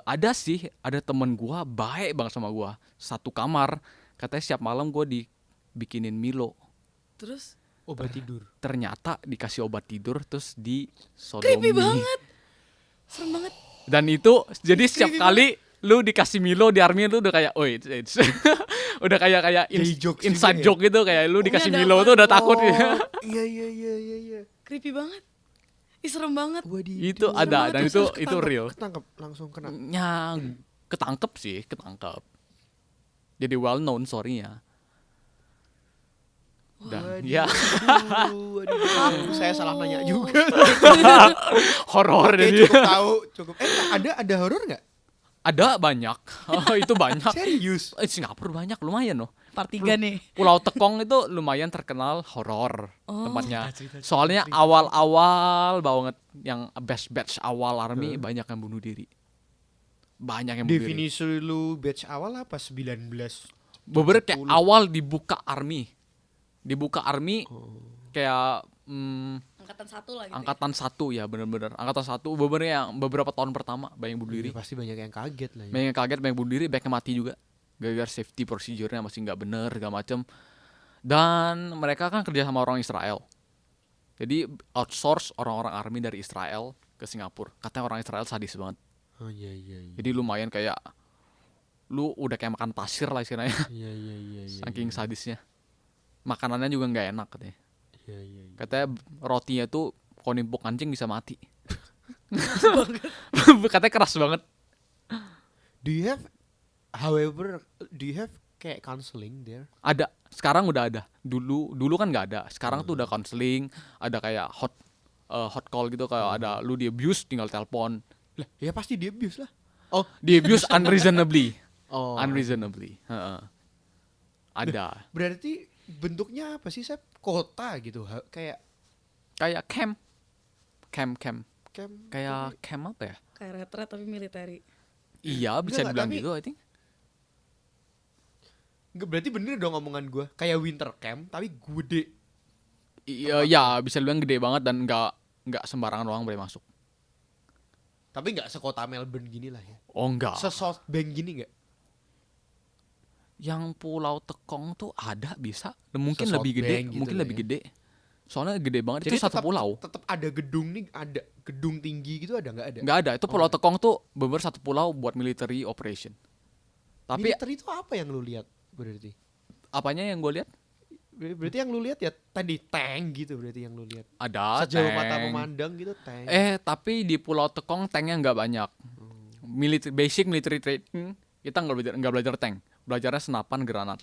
Ada sih, ada temen gua baik banget sama gua, satu kamar. Katanya setiap malam gua dibikinin Milo. Terus Obat tidur. Ternyata dikasih obat tidur terus di creepy sodomi. banget. Serem banget. Dan itu jadi setiap Creepy kali lu dikasih Milo di army lu udah kayak, oh it's udah kayak Jadi jokes inside juga ya? joke gitu, kayak lu dikasih ada Milo apa? tuh udah takut. Iya iya iya iya iya. Creepy banget. Ih, serem banget. Itu ada, dan itu real. Ketangkep langsung kena. Ya ketangkep sih, ketangkep. Jadi well known story-nya. Dan ya Waduh, saya salah nanya juga. horor Oke, jadi. cukup tahu, cukup. Ada horor nggak? Ada banyak. Itu banyak. Serius? Singapura banyak, lumayan loh. Part 3 nih. Pulau Tekong itu lumayan terkenal horor Oh. tempatnya. Cerita. Soalnya awal-awal banget yang batch awal army banyak yang bunuh diri. Banyak yang bunuh diri. Definisi lu batch awal apa? 19. Beberapa kayak 70. awal dibuka army. Kayak Angkatan 1 lah gitu. angkatan 1 ya, bener-bener. Angkatan 1 beberapa tahun pertama banyak yang bunuh diri. Iya, pasti banyak yang kaget lah ya. Banyak yang kaget, banyak bunuh diri, banyak yang mati juga. Gara-gara safety procedure-nya masih nggak bener, segala macem. Dan mereka kan kerja sama orang Israel. Jadi outsource orang-orang army dari Israel ke Singapura. Katanya orang Israel sadis banget. Oh iya iya iya. Jadi lumayan kayak lu udah kayak makan pasir lah istilahnya. Iya iya iya iya. Saking sadisnya. Makanannya juga nggak enak katanya. Iya iya. Iya. Katanya rotinya tuh kalau nimpuk anjing bisa mati. Katanya keras banget. Do you have kayak counseling there? Ada, sekarang udah ada. Dulu kan nggak ada. Sekarang tuh udah counseling, ada kayak hot call gitu, kayak ada lu di abuse tinggal telepon. Lah, ya pasti dia abuse lah. Oh, di abuse unreasonably. Oh. Unreasonably. Heeh. Ada. Berarti bentuknya apa sih, Sep? Kota gitu. Kayak Kayak camp. camp. Kayak camp apa ya? Kayak retret tapi military. Iya, bisa Enggak, dibilang tapi- gitu, I think. Nggak, berarti bener dong omongan gue. Kayak winter camp tapi gede. Iya, ya bisa dibilang gede banget dan nggak sembarangan orang boleh masuk. Tapi nggak sekota Melbourne gini lah ya. Oh enggak. Se-South Bank gini nggak? Yang Pulau Tekong tuh ada bisa, dan mungkin Se-South lebih gede, Bank gitu mungkin lah lebih ya. gede. Soalnya gede banget, itu satu pulau. Tetap ada gedung nih, ada gedung tinggi gitu, ada nggak ada? Nggak ada, itu Pulau Tekong tuh bener satu pulau buat military operation. Tapi Militer itu apa yang lu lihat berarti? apanya yang gue lihat? Berarti yang lu lihat ya tadi tank gitu, berarti yang lu lihat. Ada Sejauh tank. mata memandang gitu tank. Tapi di Pulau Tekong tanknya nggak banyak. Basic military training kita nggak belajar tank, belajarnya senapan granat.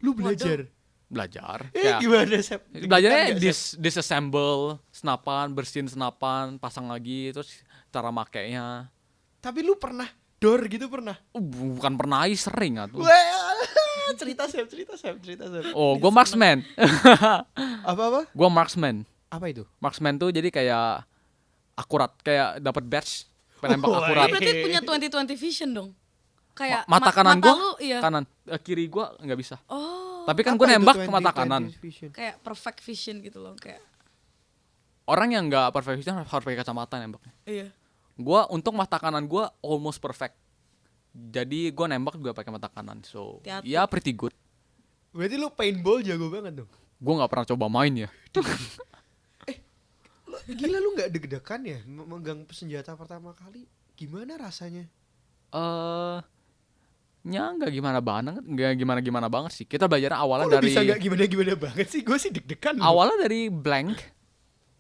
Lu belajar. Belajar. Gimana, Sep? Belajarnya Deg-degan nggak, Sep? disassemble senapan, bersihin senapan, pasang lagi, terus cara makainya. Tapi lu pernah door gitu pernah? Bukan pernah, sering atuh. Wah, cerita Sep. Oh, gue marksman. Apa? Gue marksman. Apa itu? Marksman tuh jadi kayak akurat, kayak dapat badge penembak Oh, akurat. Lu berarti punya 20/20 vision dong. Kayak Mata kanan mata gue, lu, iya. kanan. Kiri gue nggak bisa. Oh, Tapi kan Apa gue itu nembak ke 20/20 mata kanan. vision? kayak perfect vision gitu loh, kayak Orang yang nggak perfect vision harus pakai kacamata nembaknya. iya. Gue untuk mata kanan gue almost perfect. Jadi gue nembak juga pakai mata kanan. So, Hati-hati. ya pretty good. Berarti lu paintball jago banget dong. Gue nggak pernah coba main ya. Gila, lu nggak deg-degan ya memegang senjata pertama kali? Gimana rasanya? Nggak gimana banget sih. Kita belajar awalnya Kok lu dari bisa nggak gimana banget sih? Gue sih deg-degan. loh. awalnya dari blank,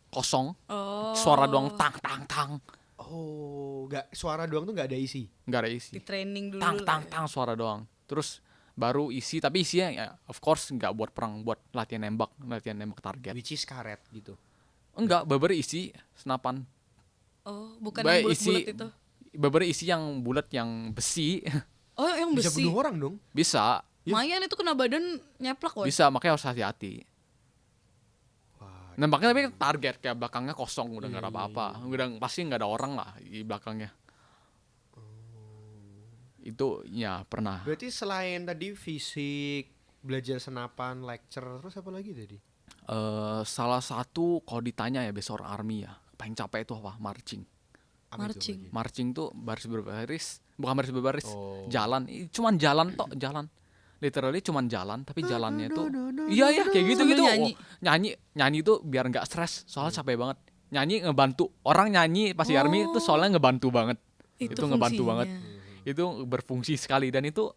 kosong, Oh. suara doang tang tang tang, Oh, nggak, suara doang tuh nggak ada isi. nggak ada isi. Di training dulu. Tang lah tang ya. tang suara doang. Terus baru isi, tapi isinya ya of course nggak buat perang, buat latihan nembak target. Which is karet gitu. Enggak, beber isi senapan. Oh, bukan Baik, yang bulat-bulat itu. Beber isi yang bulat yang besi. Oh, yang Bisa besi. bunuh orang dong. Bisa, Lumayan itu kena badan nyeplak, woy. bisa, makanya harus hati-hati. Wah, Nembaknya tapi target, kayak belakangnya kosong, udah nggak ada Iya, apa-apa. Udah pasti nggak ada orang lah di belakangnya. Itu ya pernah. berarti selain tadi fisik, belajar senapan, lecture, terus apa lagi tadi? Salah satu kalau ditanya ya besok army ya, paling capek itu apa? Marching. Marching. Marching tuh baris berbaris, bukan baris berbaris, Oh. jalan, cuman jalan tok, jalan. Literally cuman jalan, tapi jalannya tuh iya kayak gitu Sambil gitu. nyanyi. Nyanyi tuh biar nggak stres, soalnya capek banget. Nyanyi ngebantu orang nyanyi pas di army itu soalnya ngebantu banget. Itu ngebantu fungsinya. banget. Itu berfungsi sekali dan itu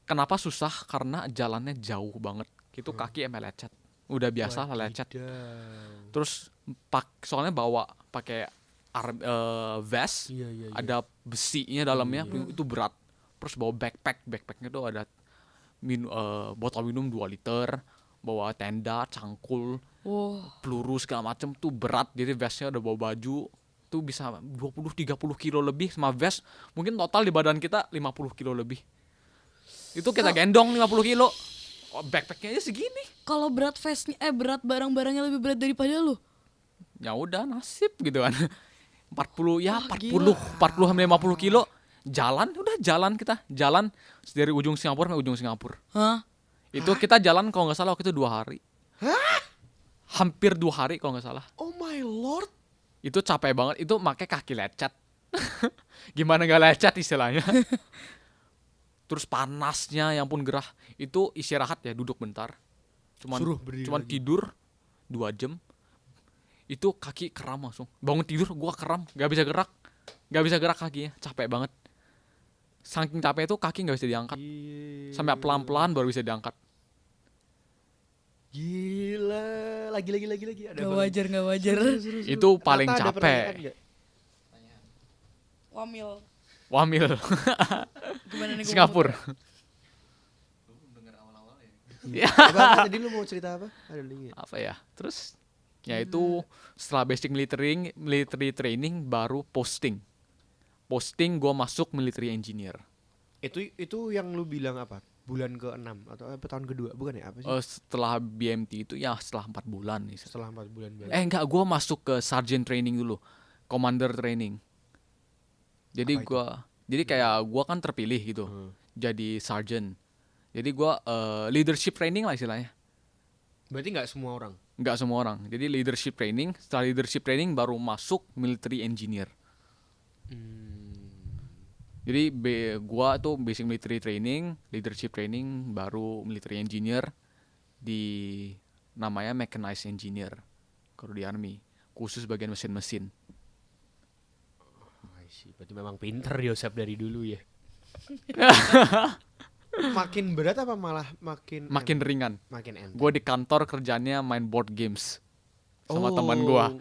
kenapa susah karena jalannya jauh banget. Itu kaki emang lecet. Udah biasa lah lecet. Wadidaw. Terus soalnya bawa pakai vest, Iya. ada besinya dalamnya, itu berat. Terus bawa backpacknya tuh ada botol minum 2 liter, bawa tenda, cangkul, peluru segala macem tuh berat. Jadi vestnya udah bawa baju tuh bisa 20-30 kilo lebih sama vest. Mungkin total di badan kita 50 kilo lebih. Itu kita gendong 50 kilo. Backpacknya aja segini. Kalau berat vestnya berat barang-barangnya lebih berat daripada lu. Ya udah nasib gitu kan. 40 gila. 40 sampai 50 kilo. Jalan kita jalan dari ujung Singapura sampai ujung Singapura. Hah? Itu kita jalan kalau nggak salah waktu itu 2 hari. Hampir 2 hari kalau nggak salah. Oh my lord. Itu capek banget. Itu pakai kaki lecet. Gimana nggak lecet istilahnya? Terus panasnya yang pun gerah. Itu istirahat ya, duduk bentar. Suruh berdiri Cuman lagi. tidur 2 jam. Itu kaki kram langsung. Bangun tidur gua kram, nggak bisa gerak kakinya, capek banget. Saking capek itu kaki nggak bisa diangkat. Sampai pelan-pelan baru bisa diangkat. Gila. Lagi. Ada Gak apa wajar, gak wajar. Itu paling Rata ada capek. pertanyaan nggak? Wamil. Gimana nih gua Singapura. Apa tadi lu mau cerita apa? Ada link ya? Apa ya? Terus ya itu setelah basic military training baru posting gue masuk military engineer. Itu yang lu bilang apa? Bulan ke-6 atau apa tahun kedua? Bukan ya, apa sih? Setelah BMT itu ya setelah 4 bulan nih. Setelah 4 bulan berarti. Enggak, gue masuk ke sergeant training dulu, commander training. Jadi Apa kayak gue kan terpilih gitu jadi sergeant. Jadi gue leadership training lah istilahnya. Berarti nggak semua orang. Nggak semua orang. Jadi leadership training, setelah leadership training baru masuk military engineer. Jadi gua tuh basic military training, leadership training, baru military engineer di namanya mechanized engineer kalau di army, khusus bagian mesin-mesin. Berarti memang pinter Yosep dari dulu ya. Makin berat apa malah makin Ringan. makin enteng? Gua di kantor kerjanya main board games sama Oh. teman gua.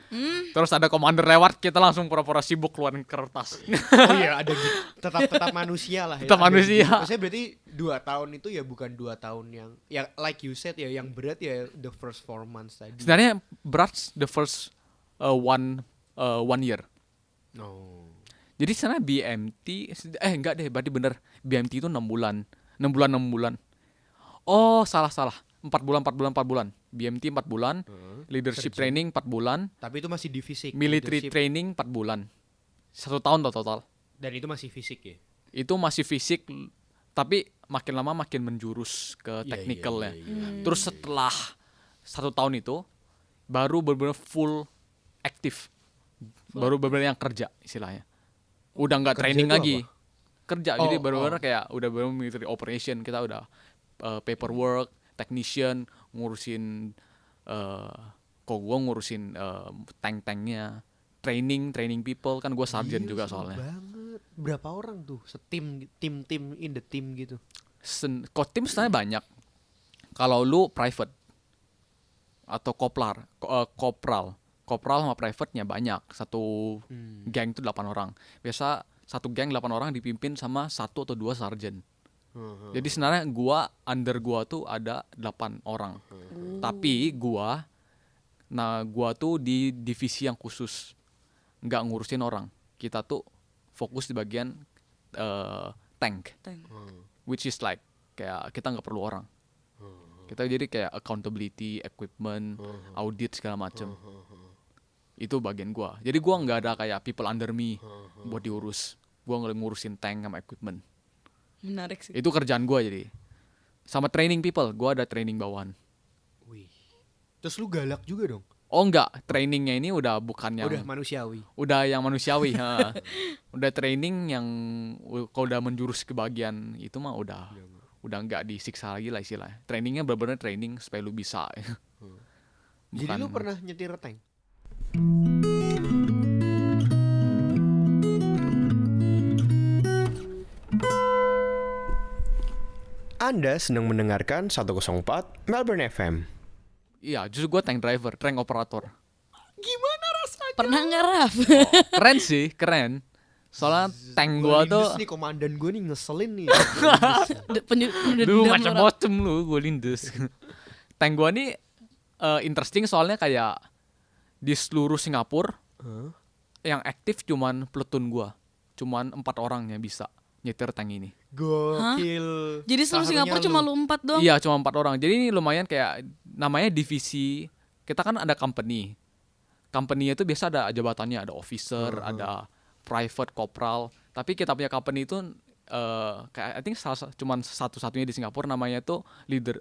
Terus ada komander lewat, kita langsung pura-pura sibuk keluarin kertas. Oh iya, ada gitu. Tetap manusia lah ya. Tetap ada manusia. gitu. Maksudnya berarti 2 tahun itu ya bukan 2 tahun yang ya like you said ya, yang berat ya the first 4 months tadi. Sebenarnya berat the first one year. No. Jadi sana BMT enggak deh, berarti bener. BMT itu 6 bulan. 6 bulan. Oh, salah. 4 bulan. BMT 4 bulan. Leadership training 4 bulan. Tapi itu masih di fisik. Military leadership. training 4 bulan. 1 tahun total. Dan itu masih fisik ya. Itu masih fisik, tapi makin lama makin menjurus ke Iya, technicalnya. iya. Terus setelah 1 tahun itu baru benar-benar full aktif. Baru benar-benar yang kerja istilahnya. Udah nggak Kerja training itu lagi. apa? Kerja, Oh, jadi benar-benar kayak udah benar military operation. Kita udah paperwork, technician, ngurusin kok gue ngurusin tank-tanknya, training people, kan gue sergeant Gila, juga seru soalnya. Banget. Berapa orang tuh? Tim in the team gitu. Kok tim sebenarnya banyak. Kalau lu private atau kopral sama private-nya banyak. Satu geng itu 8 orang. Biasa satu geng 8 orang dipimpin sama 1 atau 2 sergeant. Jadi sebenarnya under gua tuh ada 8 orang. Tapi gua tuh di divisi yang khusus, nggak ngurusin orang. Kita tuh fokus di bagian tank, which is like kayak kita nggak perlu orang. Kita jadi kayak accountability, equipment, audit segala macem. Itu bagian gua. Jadi gua nggak ada kayak people under me buat diurus. Gua ngurusin tank sama equipment. Menarik sih. Itu kerjaan gua jadi. Sama training people, gua ada training bawahan. Wih. Terus lu galak juga dong? Oh enggak, trainingnya ini udah bukan yang Udah manusiawi. yang manusiawi. Ha. Udah training yang kalau udah menjurus ke bagian itu mah udah enggak disiksa lagi lah istilahnya. Trainingnya benar-benar training supaya lu bisa. Jadi Bukan- lu pernah nyetir tank? Anda sedang mendengarkan 104 Melbourne FM. Iya, justru gue tank driver, tank operator. Gimana rasanya? Pernah nggak Raf? Keren sih, keren. Soalnya tank gue tuh nih komandan gue nih ngeselin nih. lu macam-macam lu, gue lindes. Tank gue nih interesting soalnya kayak di seluruh Singapura yang aktif cuman platoon gue, cuman 4 orang yang bisa nyetir tank ini. Gokil. Jadi seluruh Singapura cuma lu 4 doang? Iya, cuma 4 orang. Jadi ini lumayan kayak namanya divisi. Kita kan ada company. Company itu biasa ada jabatannya, ada officer, ada private, corporal. Tapi kita punya company itu kayak I think cuman satu-satunya di Singapura namanya itu leader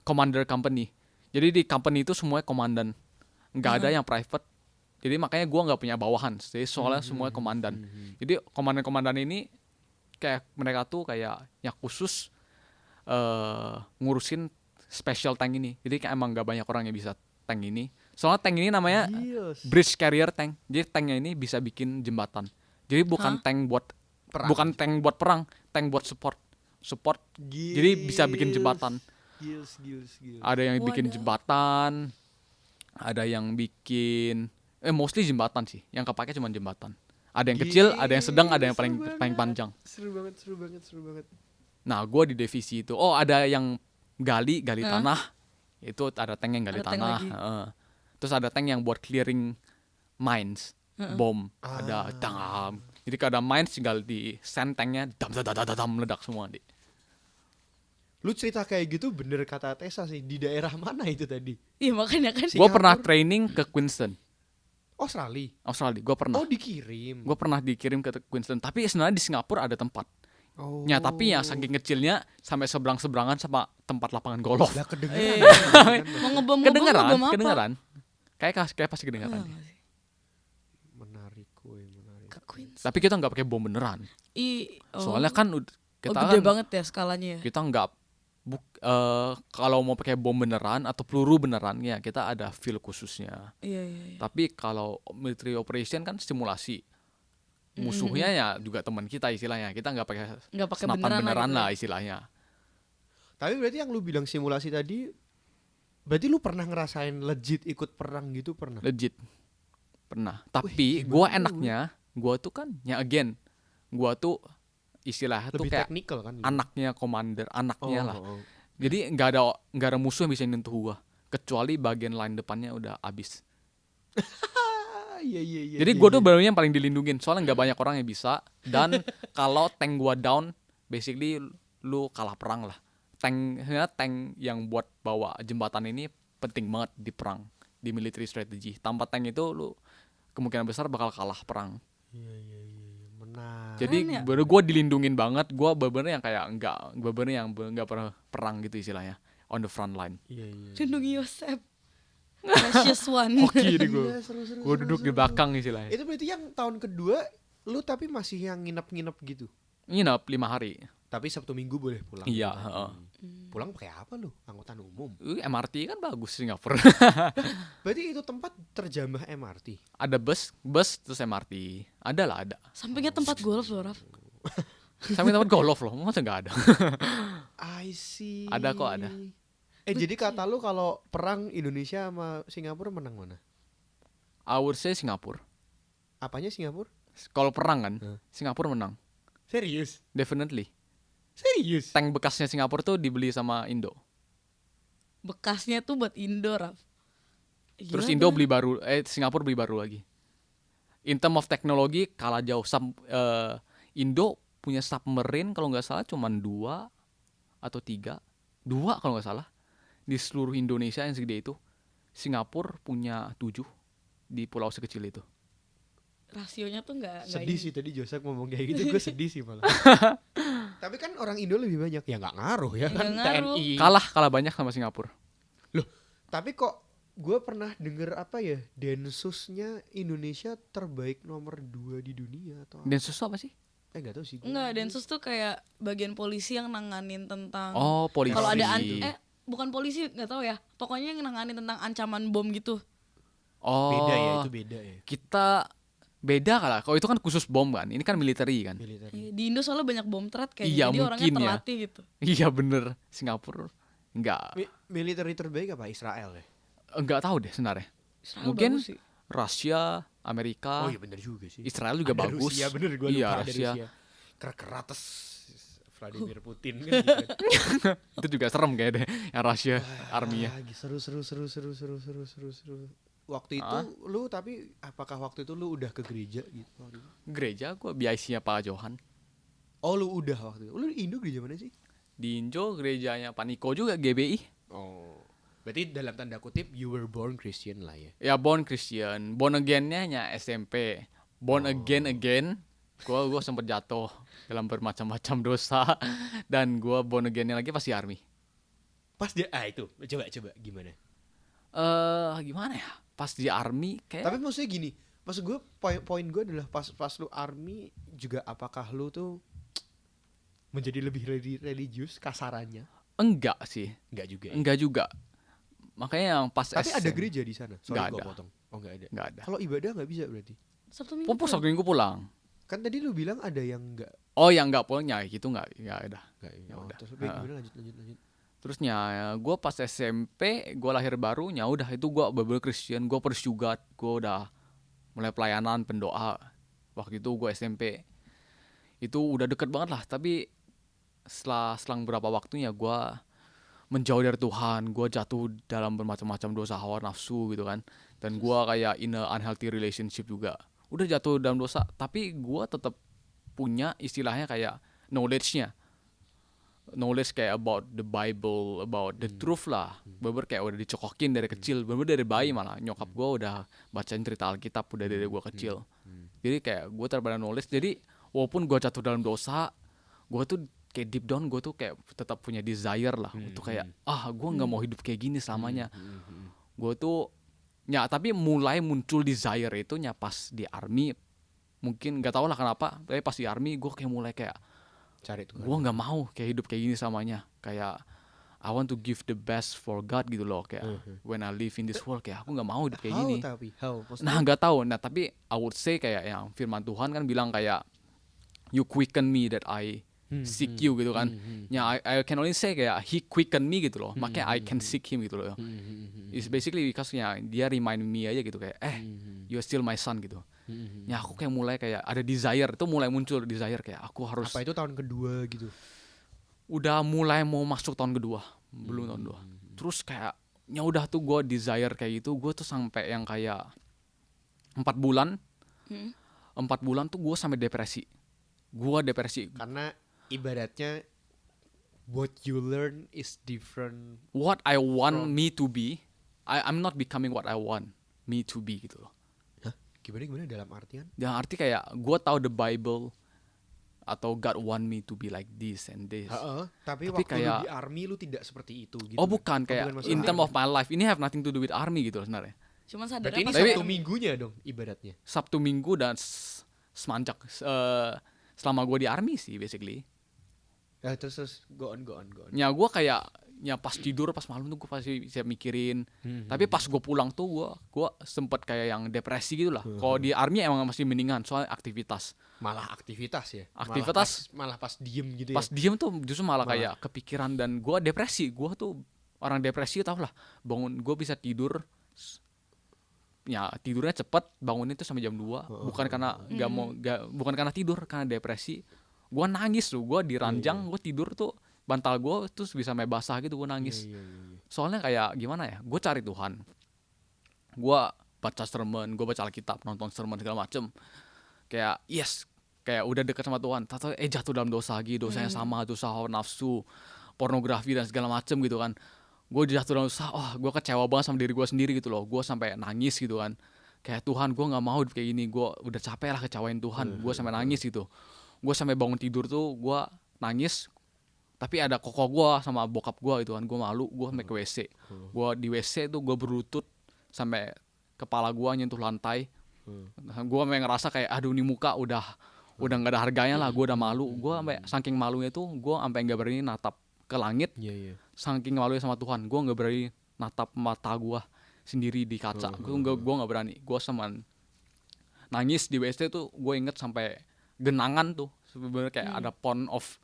commander company. Jadi di company itu semuanya komandan. Nggak ada yang private. Jadi makanya gua nggak punya bawahan. Jadi soalnya semua komandan. Jadi komandan-komandan ini kayak mereka tuh kayak yang khusus ngurusin special tank ini. Jadi kayak emang gak banyak orang yang bisa tank ini. Soalnya tank ini namanya bridge carrier tank. Jadi tanknya ini bisa bikin jembatan. Jadi bukan tank buat Perang. bukan tank buat perang, tank buat support. Jadi bisa bikin jembatan. Gils. Ada yang bikin jembatan, ada yang bikin mostly jembatan sih. Yang kepake cuma jembatan. Ada yang kecil, ada yang sedang, ada yang paling panjang. Seru banget. Nah, gue di divisi itu. Oh, ada yang gali tanah. Itu ada tank yang gali Ada tank tanah. lagi. Terus ada tank yang buat clearing mines, bom. Ada dam. Jadi kalau ada mines tinggal di sand tanknya dam meledak semua. Lu cerita kayak gitu bener kata Tessa sih. Di daerah mana itu tadi? Iya makanya kan. Gue pernah training ke Queensland, Australia. Gue pernah. Oh dikirim. Gue pernah dikirim ke Queensland. Tapi sebenarnya di Singapura ada tempat. Oh. Ya, tapi ya saking kecilnya sampai seberang-seberangan sama tempat lapangan golf. Lah kedengeran. Mau ngebom Kedengeran, apa? kedengeran. Kayak pasti kedengeran. Menarik. Ke Queens. Tapi kita nggak pakai bom beneran. Soalnya kan kita gede kan banget ya skalanya ya. kita nggak kalau mau pakai bom beneran atau peluru beneran ya kita ada field khususnya. Iya. Tapi kalau military operation kan simulasi. Musuhnya ya juga teman kita istilahnya. Kita nggak pakai senapan beneran beneran gitu lah ya. istilahnya. Tapi berarti yang lu bilang simulasi tadi, berarti lu pernah ngerasain legit ikut perang gitu pernah? Legit pernah. Tapi gua enaknya gua tuh kan ya again gua tuh istilahnya tuh Lebih kayak teknikal kan? anaknya commander, anaknya lah. Oh. Jadi nggak ada musuh yang bisa nyentuh gua kecuali bagian line depannya udah abis. Iya. Jadi gua tuh barunya yang paling dilindungin soalnya nggak banyak orang yang bisa dan kalau tank gua down basically lu kalah perang lah. Tank yang buat bawa jembatan ini penting banget di perang, di military strategy. Tanpa tank itu lu kemungkinan besar bakal kalah perang. Iya. Menarik. Jadi Keren ya? baru gue dilindungin banget. Gue bener-bener yang kayak nggak pernah perang gitu istilahnya on the front line. Iya. Lindungi Yosep. Precious one. Hoki deh gue. Iya, seru. Gue duduk di belakang istilahnya. Itu berarti yang tahun kedua lu tapi masih yang nginep-nginep gitu. Nginep 5 hari. Tapi Sabtu Minggu boleh pulang. Iya. Pulang pakai apa lu? Angkutan umum. MRT kan bagus Singapura. Berarti itu tempat terjamah MRT. Ada bus terus MRT. Ada. Sampingnya tempat golf loh, Raf. Sampai tempat golf loh, masa nggak ada? I see. Ada kok, ada. Jadi kata lu kalau perang Indonesia sama Singapura menang mana? I would say Singapura. Apanya Singapura? Kalau perang kan, Singapura menang. Serius? Definitely. Serius? Tank bekasnya Singapura tuh dibeli sama Indo. Bekasnya tuh buat Indo, Raf. Terus Gimana? Indo beli baru, Singapura beli baru lagi. In term of teknologi kalah jauh. Indo punya submarine kalau nggak salah cuma 2 atau 3. 2 kalau nggak salah. Di seluruh Indonesia yang segede itu. Singapura punya 7 di pulau sekecil itu. Rasionya tuh nggak Sedih ini. sih tadi Joseph ngomong kayak gitu, gue sedih sih malah. Tapi kan orang Indo lebih banyak, ya nggak ngaruh ya kan Nggak ngaruh. TNI. Kalah banyak sama Singapura. Loh, tapi kok gue pernah denger apa ya, Densusnya Indonesia terbaik nomor 2 di dunia atau apa? Densus apa sih? Gak tahu sih. Enggak, Densus tuh kayak bagian polisi yang nanganin tentang Oh, polisi. kalau ada bukan polisi, nggak tahu ya. Pokoknya yang nanganin tentang ancaman bom gitu. Oh. Beda ya, itu beda ya. Kita beda kalah. Kalau itu kan khusus bom kan. Ini kan military kan. Militer. Di Indo soalnya banyak bom threat kayaknya. Iya, Jadi orangnya mungkin ya. terlatih gitu. Iya bener. Singapura enggak Militer terbaik apa? Israel ya? enggak tahu deh sebenarnya. Israel Mungkin bagus sih. Rusia, Amerika, Oh iya bener juga sih. Israel juga Ada bagus. Rusia bener, gue Iya, lupa ada Rusia. Rusia. Kerates Vladimir Putin kan gitu. Itu juga serem kayak deh yang Rusia army-nya. Seru. Waktu itu lu, tapi apakah waktu itu lu udah ke gereja gitu waktu itu? Gereja gua BIC-nya Pak Johan. Oh lu udah waktu itu. Lu di Indo gereja mana sih? Di Injo gerejanya Pak Niko juga GBI. Oh. Berarti dalam tanda kutip you were born Christian lah ya. Ya born Christian, born again-nya hanya SMP. Born again. Gua sempet jatuh dalam bermacam-macam dosa dan gua born again-nya lagi pasti army. Pas dia itu coba gimana? Gimana ya? Pas di army kayak Tapi maksudnya gini, maksud gue poin gue adalah pas lu army juga apakah lu tuh menjadi lebih religius kasarannya? enggak sih. Enggak juga. Ya? Enggak juga. Makanya yang pas Tapi ada SM, gereja di sana. Sorry Nggak gue ada. potong. Oh enggak ada. enggak ada. Kalau ibadah enggak bisa berarti. Sabtu Minggu. Popo Sabtu Minggu pulang. Kan tadi lu bilang ada yang enggak. Oh, yang enggak punya gitu enggak ada. Enggak ya. Ya udah. Terus gimana lanjut. Terusnya gue pas SMP gue lahir baru ya udah itu gue bener Christian, gue persyugat, gue udah mulai pelayanan pendoa. Waktu itu gue SMP itu udah deket banget lah, tapi selang berapa waktunya gue menjauh dari Tuhan, gue jatuh dalam bermacam-macam dosa hawa nafsu gitu kan, dan gue kayak in a unhealthy relationship juga, udah jatuh dalam dosa, tapi gue tetap punya istilahnya kayak knowledge kayak about the Bible, about the truth lah. Bener kayak udah dicokokin dari kecil, bener dari bayi malah. Nyokap gue udah bacain cerita Alkitab udah dari gue kecil. Jadi kayak gue terbawa knowledge. Jadi walaupun gue jatuh dalam dosa, gue tuh kayak deep down gue tuh kayak tetap punya desire lah untuk kayak gue nggak mau hidup kayak gini selamanya. Gue tuh tapi mulai muncul desire itu pas di army. Mungkin nggak tahu lah kenapa, tapi pas di army gue kayak mulai kayak Cari Tuhan. gue nggak mau kayak hidup kayak gini samanya, kayak I want to give the best for God gitu loh, kayak when I live in this world kayak aku nggak mau hidup kayak gini. Nah nggak tahu, tapi I would say kayak yang firman Tuhan kan bilang kayak you quicken me that I seek you gitu kan. I can only say kayak he quicken me gitu loh, makanya I can seek him gitu loh. It's basically because dia remind me aja gitu kayak you're still my son gitu. Aku kayak mulai kayak ada desire, itu mulai muncul desire kayak aku harus. Apa itu tahun kedua gitu? Udah mulai mau masuk tahun kedua, belum tahun kedua. Terus kayak udah tuh gue desire kayak gitu, gue tuh sampai yang kayak 4 bulan. 4 bulan tuh gue sampai depresi. Karena ibaratnya what you learn is different. What I want me to be, I'm not becoming what I want me to be gitu loh. Gimana dalam artian? Yang arti kayak gue tahu the Bible atau God want me to be like this and this. Tapi Tapi waktu kayak- lu di army lu tidak seperti itu gitu. Oh bukan, kayak masalah in term army. of my life ini have nothing to do with army gitu loh sebenarnya. Cuman sadarnya Berarti ini pas Tapi- Sabtu minggunya dong ibaratnya. Sabtu Minggu dan semanjak selama gue di army sih basically. Ya, terus go on. Ya gue kayak pas tidur pas malam tuh gue pasti bisa mikirin. Tapi pas gue pulang tuh gue sempet kayak yang depresi gitu lah. Kalau di army emang masih mendingan soalnya aktivitas. Malah aktivitas ya. Aktivitas. Malah pas diem gitu Pas ya. diem tuh justru malah kayak kepikiran dan gue depresi. Gue tuh orang depresi tau lah. Bangun gue bisa tidur. Ya tidurnya cepet, bangunnya tuh sampai jam 2. Bukan karena bukan karena tidur, karena depresi. Gue nangis tuh, gue di ranjang, gue tidur tuh bantal gue terus bisa sampai basah gitu, gue nangis. Soalnya kayak gimana ya, gue cari Tuhan. Gue baca sermon, gue baca Alkitab, nonton sermon segala macem. Kayak kayak udah deket sama Tuhan. Tahu jatuh dalam dosa lagi, dosanya sama, dosa hawa nafsu, pornografi dan segala macem gitu kan. Gue jatuh dalam dosa, gue kecewa banget sama diri gue sendiri gitu loh. Gue sampai nangis gitu kan. Kayak Tuhan, gue nggak mau hidup kayak gini. Gue udah capek lah kecewain Tuhan. Gue sampai nangis gitu. Gue sampai bangun tidur tuh, gue nangis. Tapi ada koko gue sama bokap gue gitu kan. Gue malu, gue sampai ke WC. Gue di WC tuh gue berlutut. sampai kepala gua nyentuh lantai. Gua sampai ngerasa kayak aduh nih muka udah nggak ada harganya lah, gua udah malu. Gua sampai saking malunya tuh gua sampai nggak berani natap ke langit. Saking malunya sama Tuhan, gua nggak berani natap mata gua sendiri di kaca. Gua nggak berani. Gua sama nangis di WC tuh, gue inget sampai genangan tuh sebenarnya kayak ada pond of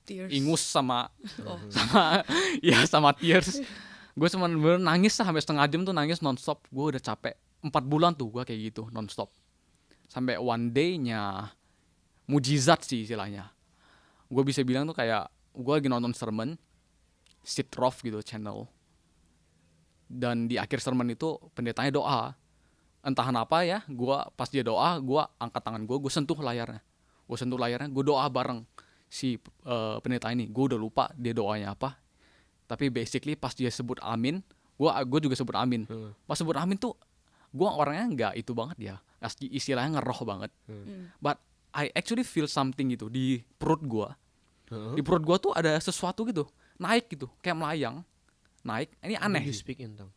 Tears. ingus sama sama tears. Gue cuma bener nangis lah sampai setengah jam tuh, nangis nonstop. Gue udah capek 4 bulan tuh gue kayak gitu nonstop. Sampai one day-nya mujizat sih istilahnya. Gue bisa bilang tuh kayak gue lagi nonton sermon Sitrof gitu channel. Dan di akhir sermon itu pendetanya doa. Entah kenapa ya, pas dia doa, gue angkat tangan gue sentuh layarnya, gue doa bareng si pendeta ini. Gue udah lupa dia doanya apa, tapi basically pas dia sebut amin, gue juga sebut amin. Pas sebut amin tuh, gue orangnya nggak itu banget ya, istilahnya ngeroh banget. But I actually feel something gitu di perut gue. Di perut gue tuh ada sesuatu gitu, naik gitu, kayak melayang, naik. Ini aneh. You speak in tongue?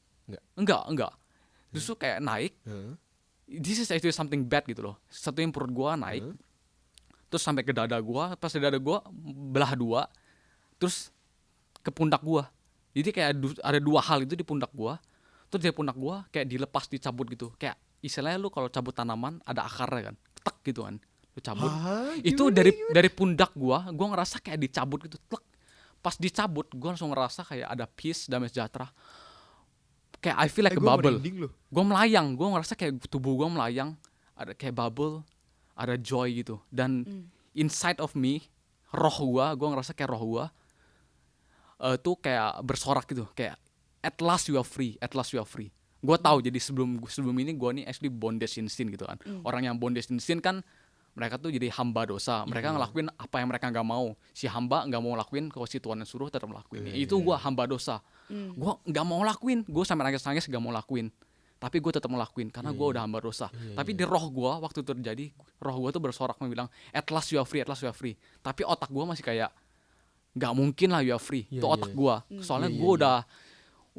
Enggak. Justru kayak naik. This is actually something bad gitu loh. Satunya perut gua naik. Terus sampai ke dada gua. Pas dada gua belah dua. Terus ke pundak gua. Jadi kayak ada dua hal itu di pundak gua. Terus di pundak gua kayak dilepas, dicabut gitu. Kayak istilahnya lu kalau cabut tanaman ada akarnya kan. Tek gitu kan. Lu cabut. Itu dari pundak gua ngerasa kayak dicabut gitu. Tek. Pas dicabut gua langsung ngerasa kayak ada peace, damai sejahtera. Kayak I feel like a bubble. Gue melayang, gue ngerasa kayak tubuh gue melayang, ada kayak bubble, ada joy gitu. Dan inside of me, roh gue ngerasa kayak roh gue tuh kayak bersorak gitu, kayak at last you are free. Gue tahu jadi sebelum ini gue nih actually bondage in sin gitu kan. Orang yang bondage in sin kan mereka tuh jadi hamba dosa. Mereka ngelakuin apa yang mereka nggak mau. Si hamba nggak mau lakuin, kalau si Tuhan yang suruh tetap lakuin. Itu gue hamba dosa. Gue nggak mau lakuin. Gue sampai nangis nggak mau lakuin. Tapi gue tetap mau lakuin karena gue udah hamba dosa. Tapi di roh gue waktu itu terjadi, roh gue tuh bersorak bilang, at last you are free. Tapi otak gue masih kayak nggak mungkin lah you are free. Itu otak gue. Soalnya gue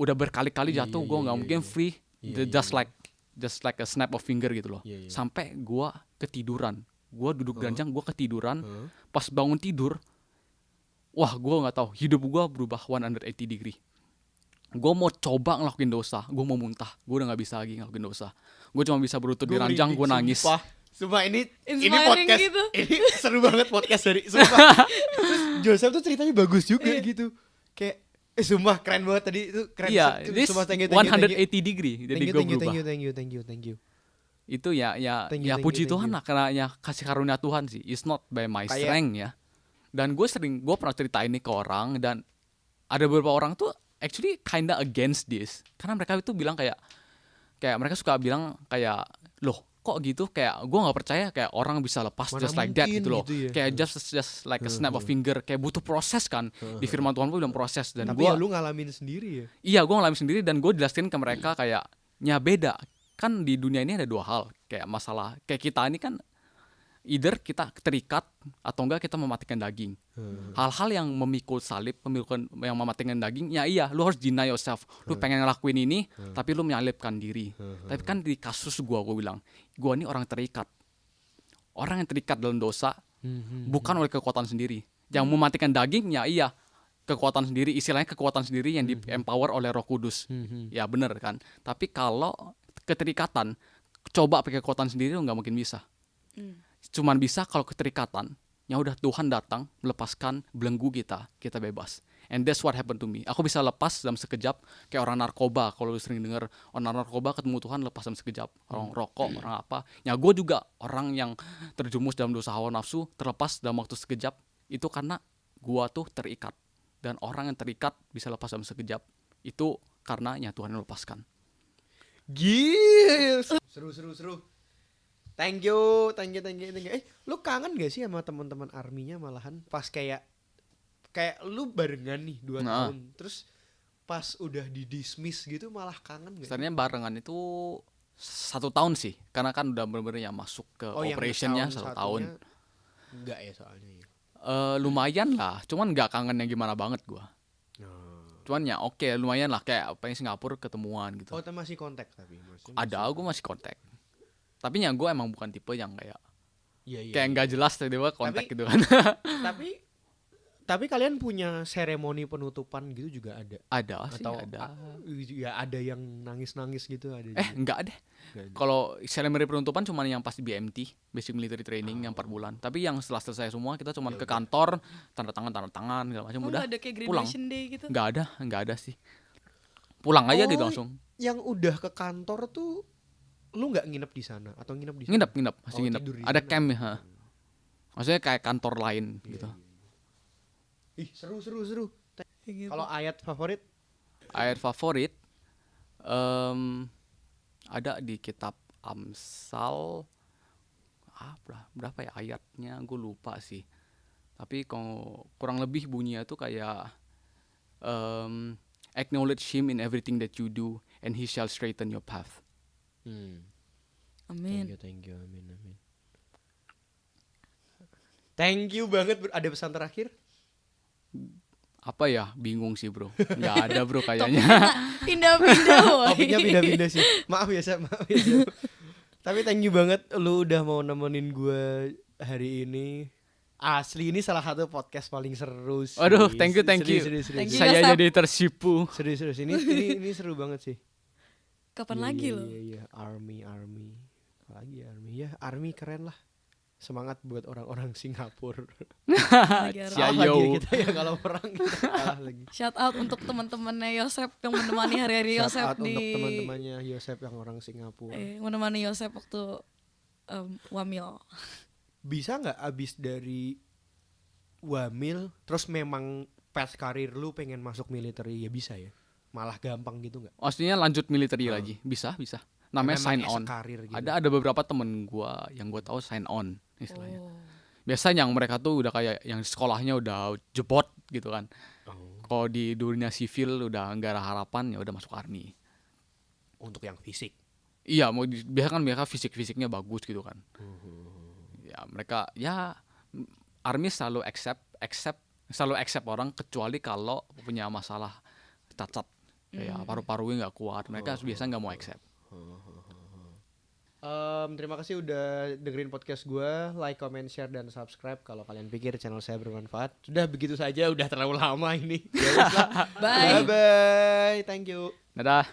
udah berkali-kali jatuh. Gue nggak mungkin free. Just like a snap of finger gitu loh. Sampai gue ketiduran. Gue duduk ranjang, gue ketiduran. Pas bangun tidur, wah gue nggak tahu, hidup gue berubah 180 degree. Gue mau coba ngelakuin dosa, gue mau muntah, gue udah nggak bisa lagi ngelakuin dosa. Gue cuma bisa berlutut di ranjang, gue nangis. Sumpah ini Inspiring podcast gitu. Ini seru banget podcast dari sumpah. Terus Joseph tuh ceritanya bagus juga gitu. Kayak sumpah keren banget tadi itu keren. Iya, this Sumpah, thank you. 180 degree. Jadi gue berubah. Thank you. Itu ya Thank you, puji thank Tuhan you. lah, karena ya kasih karunia Tuhan sih. It's not by my Kayak- strength ya. Dan gue pernah cerita ini ke orang, dan ada beberapa orang tuh actually kinda against this. Karena mereka itu bilang kayak mereka suka bilang kayak, loh kok gitu, kayak gue nggak percaya kayak orang bisa lepas Mana just like that mungkin gitu loh. gitu ya. Kayak just like a snap of finger, kayak butuh proses kan. Di firman Tuhan pun bilang proses. Dan Tapi gue ya lu ngalamin sendiri ya. iya, gue ngalamin sendiri, dan gue jelasin ke mereka kayak beda. Kan di dunia ini ada dua hal, kayak masalah kayak kita ini kan either kita terikat atau enggak kita mematikan daging. Hal-hal yang memikul salib, yang mematikan daging, ya iya, lu harus deny yourself. Lu pengen ngelakuin ini, tapi lu menyalibkan diri. Tapi kan di kasus gue bilang, gue ini orang terikat. Orang yang terikat dalam dosa, bukan oleh kekuatan sendiri. Yang mematikan daging, ya iya, kekuatan sendiri, istilahnya kekuatan sendiri yang di-empower oleh Roh Kudus. Ya bener kan. Tapi kalau keterikatan, coba pakai kekuatan sendiri nggak mungkin bisa. Cuman bisa kalau keterikatan, ya udah Tuhan datang melepaskan belenggu kita bebas. And that's what happened to me. Aku bisa lepas dalam sekejap, kayak orang narkoba. Kalau lu sering denger orang narkoba ketemu Tuhan lepas dalam sekejap. Orang rokok, orang apa. Ya gue juga orang yang terjumus dalam dosa hawa nafsu terlepas dalam waktu sekejap. Itu karena gue tuh terikat. Dan orang yang terikat bisa lepas dalam sekejap. Itu karena ya Tuhan yang lepaskan. Gil. Seru. Thank you. Lu kangen gak sih sama teman-teman arminya malahan pas kayak lu barengan nih 2 tahun. Terus pas udah di dismiss gitu malah kangen gak? Sebenarnya barengan itu 1 tahun sih, karena kan udah bener-bener ya masuk ke operationnya 1 tahun. Enggak ya soalnya ya. Lumayan lah, cuman nggak kangen yang gimana banget gua. Cuman ya oke, lumayan lah kayak pengen Singapura ketemuan gitu. Oh, masih kontak tapi maksudnya Ada, gue masih kontak. Tapi ya gue emang bukan tipe yang kayak Iya. kayak nggak jelas tiba-tiba kontak Tapi- gitu kan. Tapi kalian punya seremoni penutupan gitu juga ada? Ada sih, Atau ada. Ya ada yang nangis-nangis gitu ada juga. Enggak deh. Nggak ada. Kalau ceremony penutupan cuma yang pasti BMT, Basic Military Training yang 4 bulan. Tapi yang setelah selesai semua kita cuma ke kantor, tanda tangan segala macam Oh, udah. nggak ada kayak pulang. graduation day gitu. Enggak ada sih. Pulang aja gitu Oh, langsung. Yang udah ke kantor tuh lu nggak nginep di sana atau nginep di sana? Nginep, masih Oh, nginep. tidur di Ada sana. camp ya. Ha. Maksudnya kayak kantor lain gitu. Ih, seru. Kayak gitu. Kalau ayat favorit? Ayat favorit ada di kitab Amsal berapa ya ayatnya gue lupa sih, tapi kurang lebih bunyinya tuh kayak acknowledge him in everything that you do and he shall straighten your path. Amin. Thank you, amin. Thank you banget. Ada pesan terakhir? Apa ya, bingung sih bro, nggak ada bro kayaknya. Pindah-pindah woy. Topiknya pindah-pindah sih. Maaf ya, Sep. Tapi thank you banget lu udah mau nemenin gue hari ini. Asli ini salah satu podcast paling seru sih. Aduh, thank you. Thank you. Saya Sap. jadi tersipu. Serius. Ini seru banget sih. Kapan Iya, lagi iya, lo? Iya, Army. Apalagi Army. Ya, Army keren lah. Semangat buat orang-orang Singapura. Lagi Cia- Kalah lagi Yo. kita ya kalau perang kita kalah lagi. Shout out untuk teman-temannya Yosep yang menemani hari-hari Shout Yosep out di untuk teman-temannya Yosep yang orang Singapura. menemani Yosep waktu wamil. Bisa nggak abis dari wamil terus memang path karir lu pengen masuk militer ya bisa ya? Malah gampang gitu nggak? Maksudnya lanjut military lagi, bisa. Namanya Memang sign as a on. karir gitu. Ada beberapa temen gua yang gua tahu sign on istilahnya. Oh. Biasanya yang mereka tuh udah kayak yang sekolahnya udah jebot gitu kan. Kalau di dunia sivil udah nggak ada harapan ya udah masuk army. Untuk yang fisik. Iya, biasa kan mereka fisiknya bagus gitu kan. Ya mereka ya army selalu accept orang kecuali kalau punya masalah cacat kayak paru-parunya nggak kuat. Mereka biasa nggak mau accept. Terima kasih udah dengerin podcast gue. Like, comment, share, dan subscribe kalau kalian pikir channel saya bermanfaat. Sudah begitu saja, udah terlalu lama ini. Ya wes lah. Bye. Bye. Thank you. Dadah.